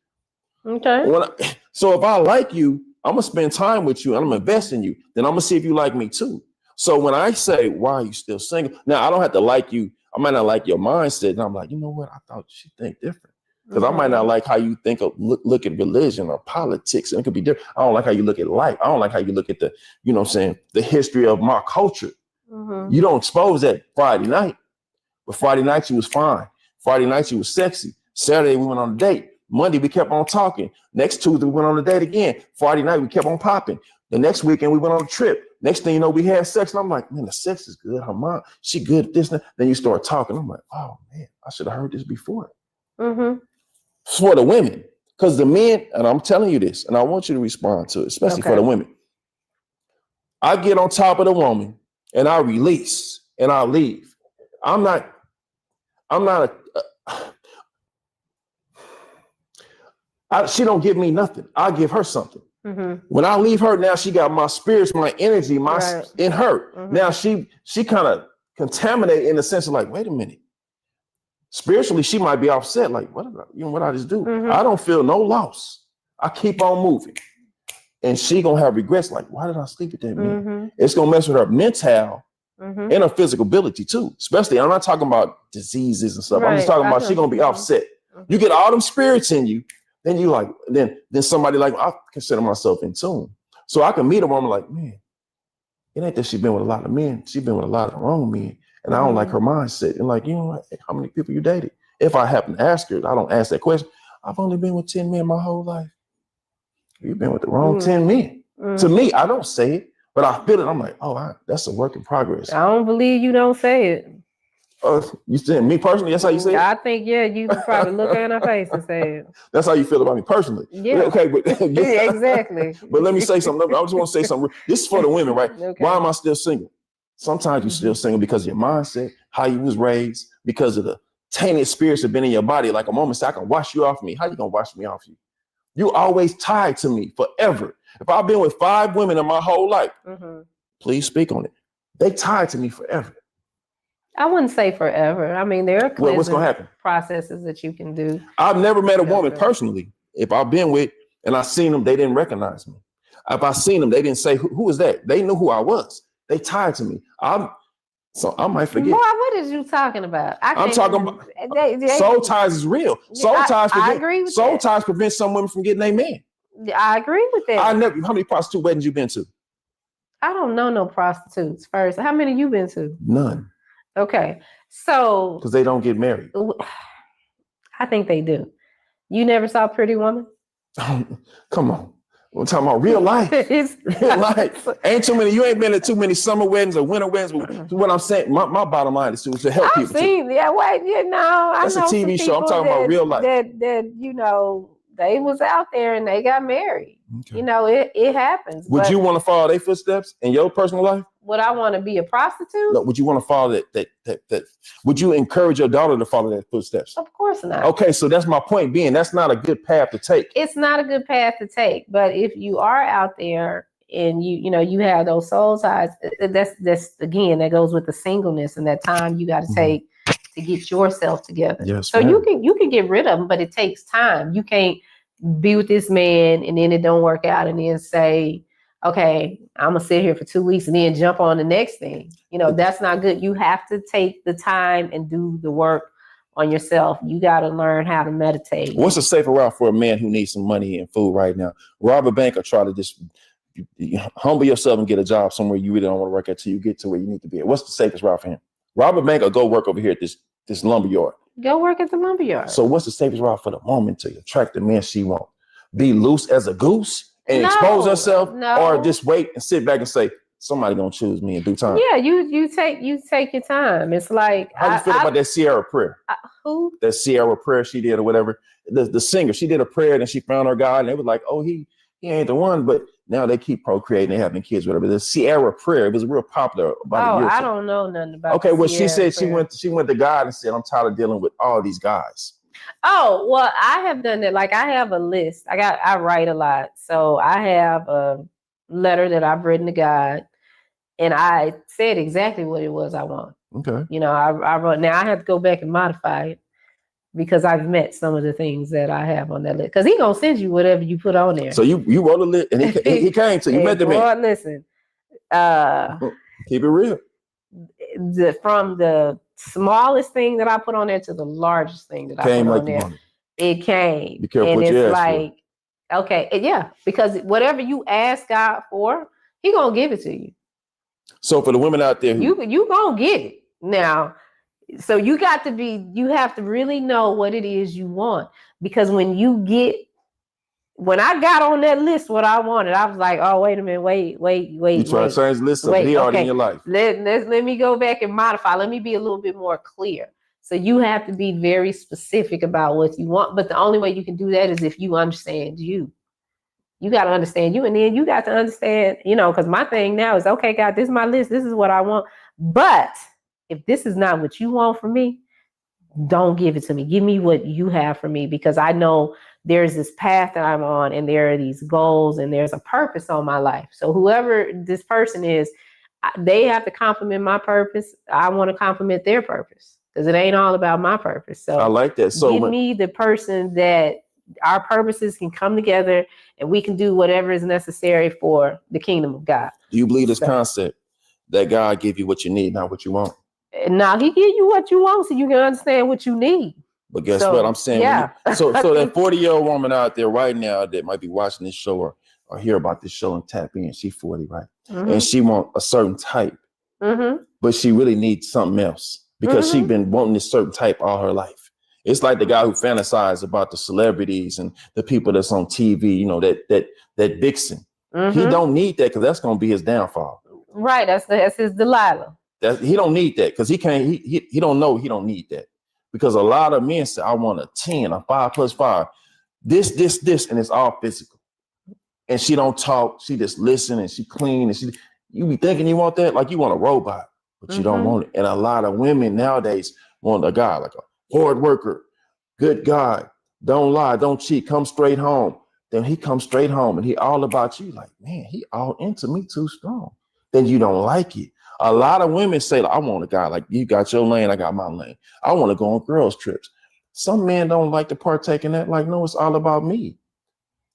Okay. So if I like you, I'm gonna spend time with you and I'm gonna invest in you. Then I'm gonna see if you like me too. So when I say, "Why are you still single?" Now I don't have to like you. I might not like your mindset. And I'm like, you know what? I thought she think different. Because I might not like how you think of look at religion or politics. And it could be different. I don't like how you look at life. I don't like how you look at the, you know what I'm saying, the history of my culture. You don't expose that Friday night. But Friday night she was fine. Friday night she was sexy. Saturday we went on a date. Monday we kept on talking. Next Tuesday we went on a date again. Friday night we kept on popping. The next weekend we went on a trip. Next thing you know, we had sex. And I'm like, man, the sex is good. Her mom, she good at this. And then you start talking. I'm like, oh man, I should have heard this before. For the women, because the men, and I'm telling you this, and I want you to respond to it, especially for the women. I get on top of the woman and I release and I leave. She don't give me nothing. I give her something. When I leave her, now she got my spirits, my energy, in her. Now she kind of contaminated in the sense of like, wait a minute. Spiritually, she might be upset. Like, what I just do? I don't feel no loss. I keep on moving. And she gonna have regrets. Like, why did I sleep with that man? It's gonna mess with her mental and her physical ability too. Especially, I'm not talking about diseases and stuff. I'm just talking about she gonna be upset. You get all them spirits in you, then you like, then somebody like, I consider myself in tune. So I can meet a woman like, man, it ain't that she been with a lot of men. She been with a lot of the wrong men. And I don't like her mindset. And like, you know what? How many people you dated? If I happen to ask her, I don't ask that question. I've only been with 10 men my whole life. You've been with the wrong 10 men. To me, I don't say it, but I feel it. I'm like, oh, that's a work in progress. I don't believe you don't say it. You said me personally? That's how you say it? I think, yeah, you could probably look her in her face and say it. That's how you feel about me personally? Yeah. Okay, but yeah, exactly. But let me say something. I just want to say something. This is for the women, right? Okay. Why am I still single? Sometimes you're still single because of your mindset, how you was raised, because of the tainted spirits that have been in your body. Like a moment said, I can wash you off me. How you gonna wash me off you? You always tied to me forever. If I've been with 5 women in my whole life, please speak on it. They tied to me forever. I wouldn't say forever. I mean, there are what's gonna happen? Processes that you can do. I've never met a woman personally. If I've been with and I seen them, they didn't recognize me. If I seen them, they didn't say, who is that? They knew who I was. They tied to me. So I might forget. Boy, what is you talking about? I'm talking about soul ties is real. Soul ties. I agree with soul ties prevent some women from getting a man. I agree with that. How many prostitute weddings you been to? I don't know no prostitutes. First, how many you been to? None. Okay, so because they don't get married. I think they do. You never saw Pretty Woman? Come on. We're talking about real life. Real life. Ain't too many. You ain't been to too many summer weddings or winter weddings. What I'm saying, my bottom line is to help people. I've seen, yeah, wait, you know. That's a TV show. I'm talking about real life. That you know, they was out there and they got married. Okay. You know, it happens. Would you want to follow their footsteps in your personal life? Would I want to be a prostitute? No, would you want to follow that? Would you encourage your daughter to follow their footsteps? Of course not. Okay, so that's my point being, that's not a good path to take. It's not a good path to take, but if you are out there and you have those soul ties. That's again, that goes with the singleness and that time you got to take to get yourself together. Yes, so ma'am. you can get rid of them, but it takes time. You can't be with this man and then it don't work out and then say, okay, I'm gonna sit here for 2 weeks and then jump on the next thing. That's not good. You have to take the time and do the work on yourself. You got to learn how to meditate. What's a safer route for a man who needs some money and food right now? Rob a bank or try to just humble yourself and get a job somewhere you really don't want to work at till you get to where you need to be at? What's the safest route for him? Rob a bank or go work over here at this lumber yard? Go work at the lumber yard. So what's the safest route for the woman to attract the man she wants? Be loose as a goose and expose herself, or just wait and sit back and say, somebody gonna choose me in due time? Yeah, you take your time. It's like, how you feel about that Sierra prayer? Who? That Sierra prayer she did or whatever. The singer, she did a prayer and she found her God and they was like, oh, he ain't the one, but now they keep procreating, they having kids, whatever. The Sierra prayer, it was real popular about a year. I don't know nothing about. Okay, well, Sierra she said prayer. she went to God and said, I'm tired of dealing with all these guys. Oh, well, I have done that. Like, I have a list. I write a lot. So I have a letter that I've written to God, and I said exactly what it was I want. Okay. I wrote. Now I have to go back and modify it because I've met some of the things that I have on that list. Because he gonna send you whatever you put on there. So you wrote a list, and he came to you. Met the man. Listen, keep it real. From the smallest thing that I put on there to the largest thing that I put on there, it came. Be careful and what you it's ask like, for. Okay, yeah, because whatever you ask God for, He gonna give it to you. So for the women out there, you gonna get it now. So you have to really know what it is you want, because when I got on that list what I wanted, I was like, oh, wait a minute, wait. You try to change the list up, he already in your life. Let me go back and modify. Let me be a little bit more clear. So you have to be very specific about what you want. But the only way you can do that is if you understand you. You got to understand you. And then you got to understand, because my thing now is, okay, God, this is my list. This is what I want. But if this is not what you want from me, don't give it to me. Give me what you have for me, because I know there's this path that I'm on and there are these goals and there's a purpose on my life. So whoever this person is, they have to complement my purpose. I want to complement their purpose, because it ain't all about my purpose. So I like that. So give me the person that our purposes can come together and we can do whatever is necessary for the kingdom of God. Do you believe this concept that God give you what you need, not what you want? Now He give you what you want so you can understand what you need. But guess what I'm saying? Yeah. So that 40-year-old woman out there right now that might be watching this show or hear about this show and tap in, she's 40, right? Mm-hmm. And she want a certain type, but she really needs something else because she's been wanting this certain type all her life. It's like the guy who fantasized about the celebrities and the people that's on TV, that vixen. He don't need that, because that's going to be his downfall. Right. That's his Delilah. He don't need that, because he can't. He don't know he don't need that, because a lot of men say, I want a 10, a 5 plus 5, this, and it's all physical. And she don't talk. She just listen and she clean and you be thinking you want that, like you want a robot, but you don't want it. And a lot of women nowadays want a guy like a hard worker, good guy, don't lie, don't cheat, come straight home. Then he comes straight home and he all about you. Like, man, he all into me too strong. Then you don't like it. A lot of women say, I want a guy like you got your lane, I got my lane. I want to go on girls' trips. Some men don't like to partake in that. Like, no, it's all about me.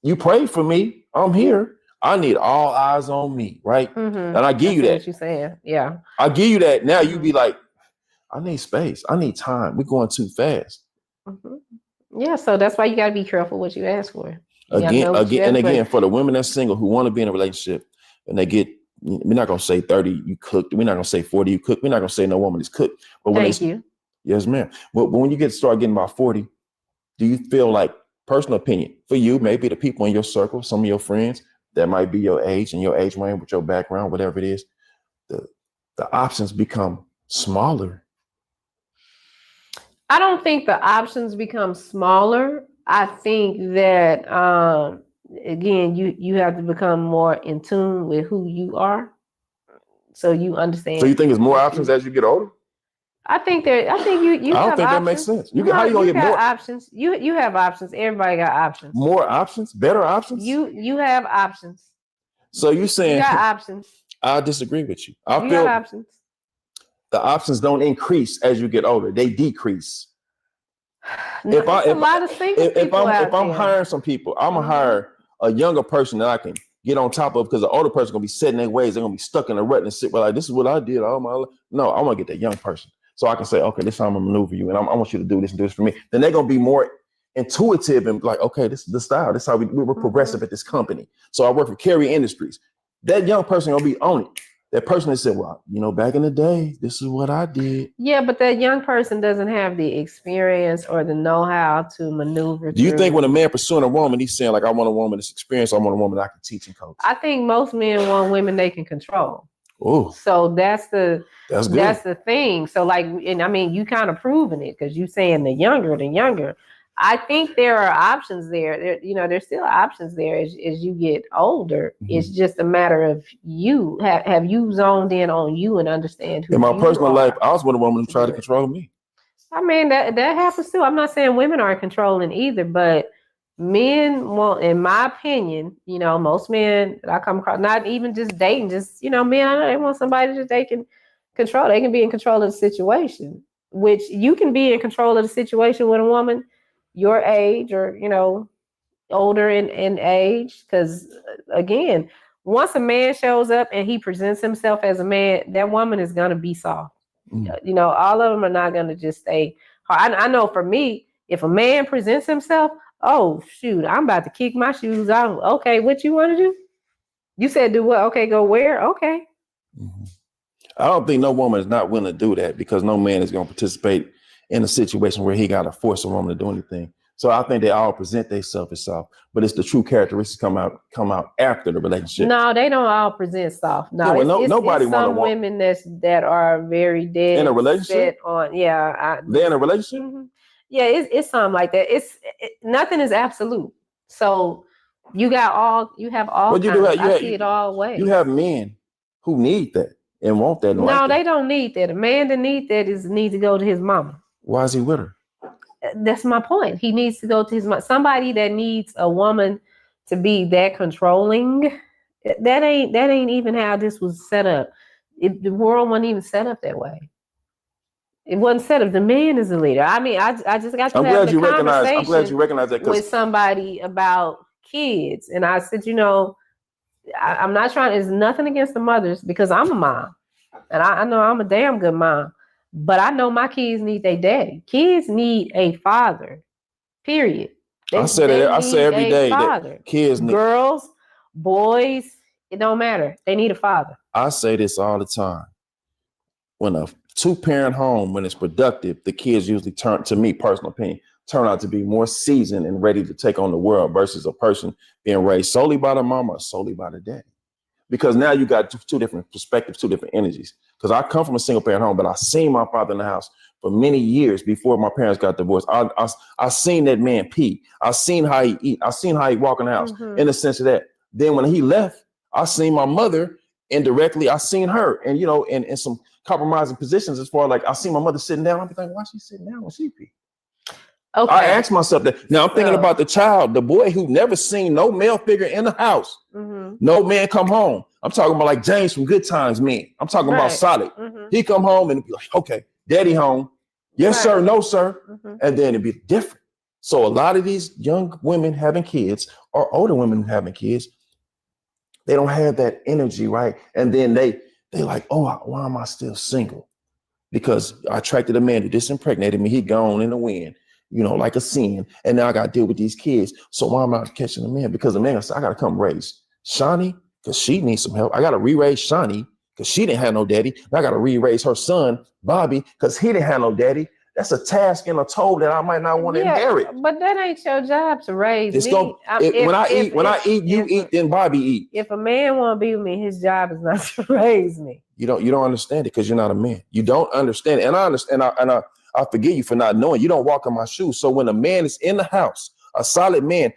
You prayed for me. I'm here. I need all eyes on me, right? And I give you that. What you're saying, yeah. I give you that. Now you be like, I need space. I need time. We're going too fast. Yeah, so that's why you got to be careful what you ask for. Again, for the women that's single who want to be in a relationship and they get, we're not going to say 30, you cooked. We're not going to say 40, you cooked. We're not going to say no woman is cooked. But when Thank you. Yes, ma'am. But when you start getting about 40, do you feel like, personal opinion, for you, maybe the people in your circle, some of your friends that might be your age and your age range with your background, whatever it is, the options become smaller? I don't think the options become smaller. I think that, again, you have to become more in tune with who you are, so you understand. So you think there's more options as you get older? I think you. I don't think that makes sense. How you gonna get more options? You have options. Everybody got options. More options, better options. You have options. So you're saying you got options. I disagree with you. I You feel got options. the options don't increase as you get older; they decrease. No, a lot of single people out if I'm there. hiring some people, I'm gonna hire a younger person that I can get on top of, because the older person gonna be set in their ways. They're gonna be stuck in a rut and sit. Well, like, this is what I did all my life. No, I want to get that young person so I can say, okay, this is how I'm gonna maneuver you, and I want you to do this and do this for me. Then they're gonna be more intuitive and like, okay, this is the style. This is how we were progressive at this company. So I work for Carrier Industries. That young person gonna be on it. That person that said, well, back in the day, this is what I did. Yeah, but that young person doesn't have the experience or the know-how to maneuver. Do you think when a man pursuing a woman, he's saying, like, I want a woman that's experienced, I want a woman that I can teach and coach? I think most men want women they can control. Oh, so that's good. That's the thing. So like, and I mean, you kind of proving it because you saying the younger. I think there are options there. There's still options there as you get older. Mm-hmm. It's just a matter of you have you zoned in on you and understand who. In my personal life, I was with a woman who tried to control me. I mean, that happens too. I'm not saying women aren't controlling either, but men want, in my opinion, most men that I come across, not even just dating, just, men, I know they want somebody that they can control. They can be in control of the situation, which you can be in control of the situation with a woman your age or, older in age. Because again, once a man shows up and he presents himself as a man, that woman is going to be soft. Mm. All of them are not going to just stay hard. I know for me, if a man presents himself, oh, shoot, I'm about to kick my shoes off. Okay, what you want to do? You said do what? Okay, go where? Okay. Mm-hmm. I don't think no woman is not willing to do that, because no man is going to participate in a situation where he got to force a woman to do anything. So I think they all present themselves as soft, but it's the true characteristics come out after the relationship. No, they don't all present soft. No, yeah, nobody want some women that are very dead in a relationship. They're in a relationship. Mm-hmm. Yeah, it's something like that. Nothing is absolute. So you have all. But I see it all ways. You have men who need that and want that. No, they don't need that. A man that needs that need to go to his mama. Why is he with her? That's my point. He needs to go to his mama. Somebody that needs a woman to be that controlling. That ain't even how this was set up. The world wasn't even set up that way. It wasn't set up. The man is the leader. I mean, I just got to I'm glad you recognize that with somebody about kids. And I said, I'm not trying. There's nothing against the mothers, because I'm a mom, and I know I'm a damn good mom. But I know my kids need their daddy. Kids need a father. Period. I say every day that kids need girls, boys. It don't matter. They need a father. I say this all the time. When a 2-parent home, when it's productive, the kids usually turn out to be more seasoned and ready to take on the world versus a person being raised solely by the mama or solely by the daddy. Because now you got two different perspectives, two different energies. Because I come from a single parent home, but I seen my father in the house for many years before my parents got divorced. I seen that man pee. I seen how he eat. I seen how he walk in the house. Mm-hmm. In the sense of that. Then when he left, I seen my mother indirectly. I seen her, and in some compromising positions, as far like I seen my mother sitting down. I'm thinking, why is she sitting down when she pee? Okay. I asked myself that. Now I'm thinking about the child, the boy who never seen no male figure in the house. Mm-hmm. No man come home. I'm talking about like James from Good Times men. I'm talking about solid. Mm-hmm. He come home and be like, okay, daddy home. Yes, sir. No, sir. Mm-hmm. And then it'd be different. So a lot of these young women having kids or older women having kids, they don't have that energy, right? And then they like, oh, why am I still single? Because I attracted a man who disimpregnated me. He gone in the wind. Like a sin. And now I got to deal with these kids. So why am I catching a man? Because the man said, I got to come raise Shawnee because she needs some help. I got to re-raise Shawnee because she didn't have no daddy. And I got to re-raise her son, Bobby, because he didn't have no daddy. That's a task and a toll that I might not want to inherit. But that ain't your job to raise me. When I eat, you eat, then Bobby eat. If a man want to be with me, his job is not to raise me. You don't understand it because you're not a man. You don't understand it. And I understand. I forgive you for not knowing. You don't walk in my shoes. So when a man is in the house, a solid man,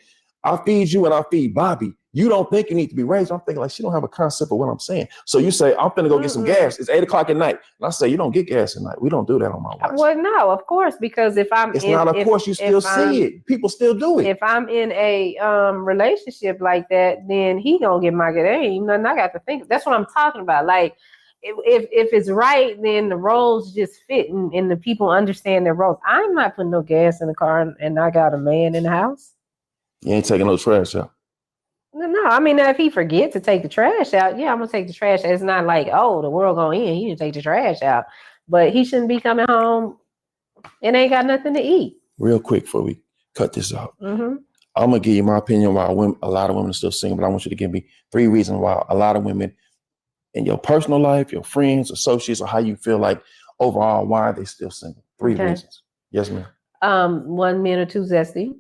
I feed you and I feed Bobby. You don't think you need to be raised. I'm thinking like, she don't have a concept of what I'm saying. So you say, I'm finna go get some gas. It's 8 o'clock at night. And I say, you don't get gas at night. We don't do that on my watch. Well, no, of course, because if I'm it's not, of course, you still see it. People still do it. If I'm in a relationship like that, then he gonna get my gas. There ain't nothing I got to think. That's what I'm talking about. Like, if it's right, then the roles just fit and the people understand their roles. I'm not putting no gas in the car and I got a man in the house. You ain't taking no trash out. No, I mean, if he forget to take the trash out, yeah, I'm gonna take the trash out. It's not like, oh, the world gonna end, he didn't take the trash out. But he shouldn't be coming home and ain't got nothing to eat. Real quick before we cut this out, Mm-hmm. I'm gonna give you my opinion why a lot of women are still single, but I want you to give me 3 reasons why a lot of women in your personal life, your friends, associates, or how you feel like overall, why are they still single? 3 reasons. Yes, ma'am. 1, men are too zesty.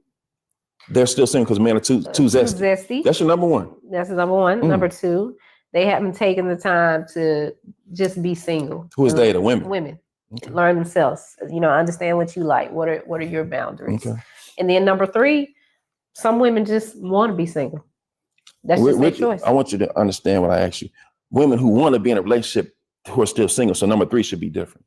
They're still single because men are too zesty. That's your number 1. That's the number 1. Number 2, they haven't taken the time to just be single. Who is they? The women. Women. Okay. Learn themselves. Understand what you like. What are your boundaries? Okay. And then number 3, some women just want to be single. That's just their choice. I want you to understand what I asked you. Women who want to be in a relationship who are still single. So number 3 should be different.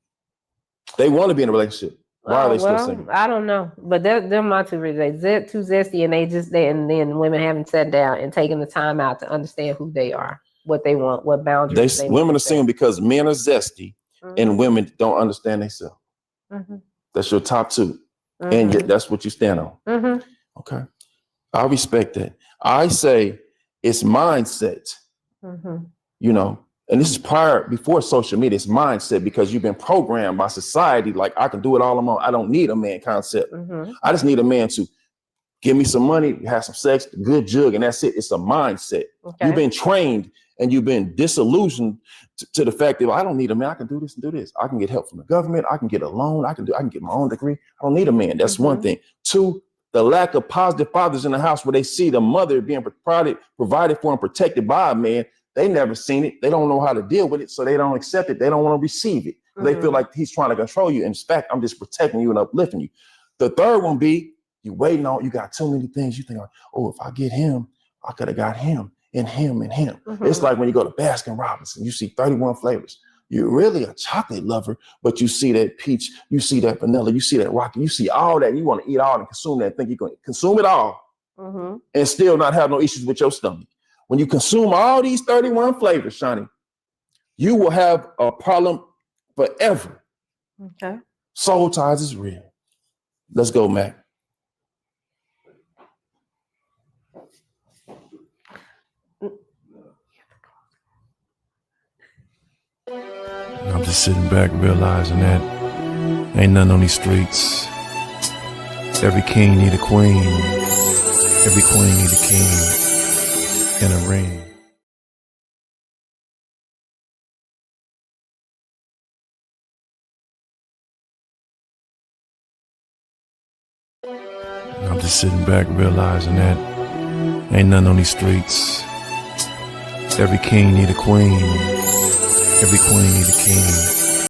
They want to be in a relationship. Why are they still single? I don't know, but they're my 2 reasons. They're too zesty, and then women haven't sat down and taken the time out to understand who they are, what they want, what boundaries. Women are single because men are zesty, and women don't understand themselves. That's your top 2, and that's what you stand on. Okay, I respect that. I say it's mindset. And this is before social media, it's mindset, because you've been programmed by society. Like, I can do it all on my own. I don't need a man concept. I just need a man to give me some money, have some sex, good jug, and that's it. It's a mindset. Okay. You've been trained and you've been disillusioned to the fact that I don't need a man. I can do this and do this. I can get help from the government. I can get a loan. I can get my own degree. I don't need a man. That's one thing. 2, the lack of positive fathers in the house where they see the mother being provided for and protected by a man. They never seen it. They don't know how to deal with it, so they don't accept it. They don't want to receive it. They feel like he's trying to control you. In fact, I'm just protecting you and uplifting you. The 3rd one be, you waiting on, you got too many things. You think, oh, if I get him, I could have got him and him and him. It's like when you go to Baskin Robbins and you see 31 flavors. You're really a chocolate lover, but you see that peach, you see that vanilla, you see that rocky, you see all that, and you want to eat all and consume that. Think you're going to consume it all and still not have no issues with your stomach. When you consume all these 31 flavors, Shawnee, you will have a problem forever. Okay. Soul ties is real. Let's go, Mac. I'm just sitting back realizing that ain't nothing on these streets. Every king need a queen. Every queen need a king. In a ring. I'm just sitting back realizing that ain't nothing on these streets. Every king need a queen. Every queen need a king.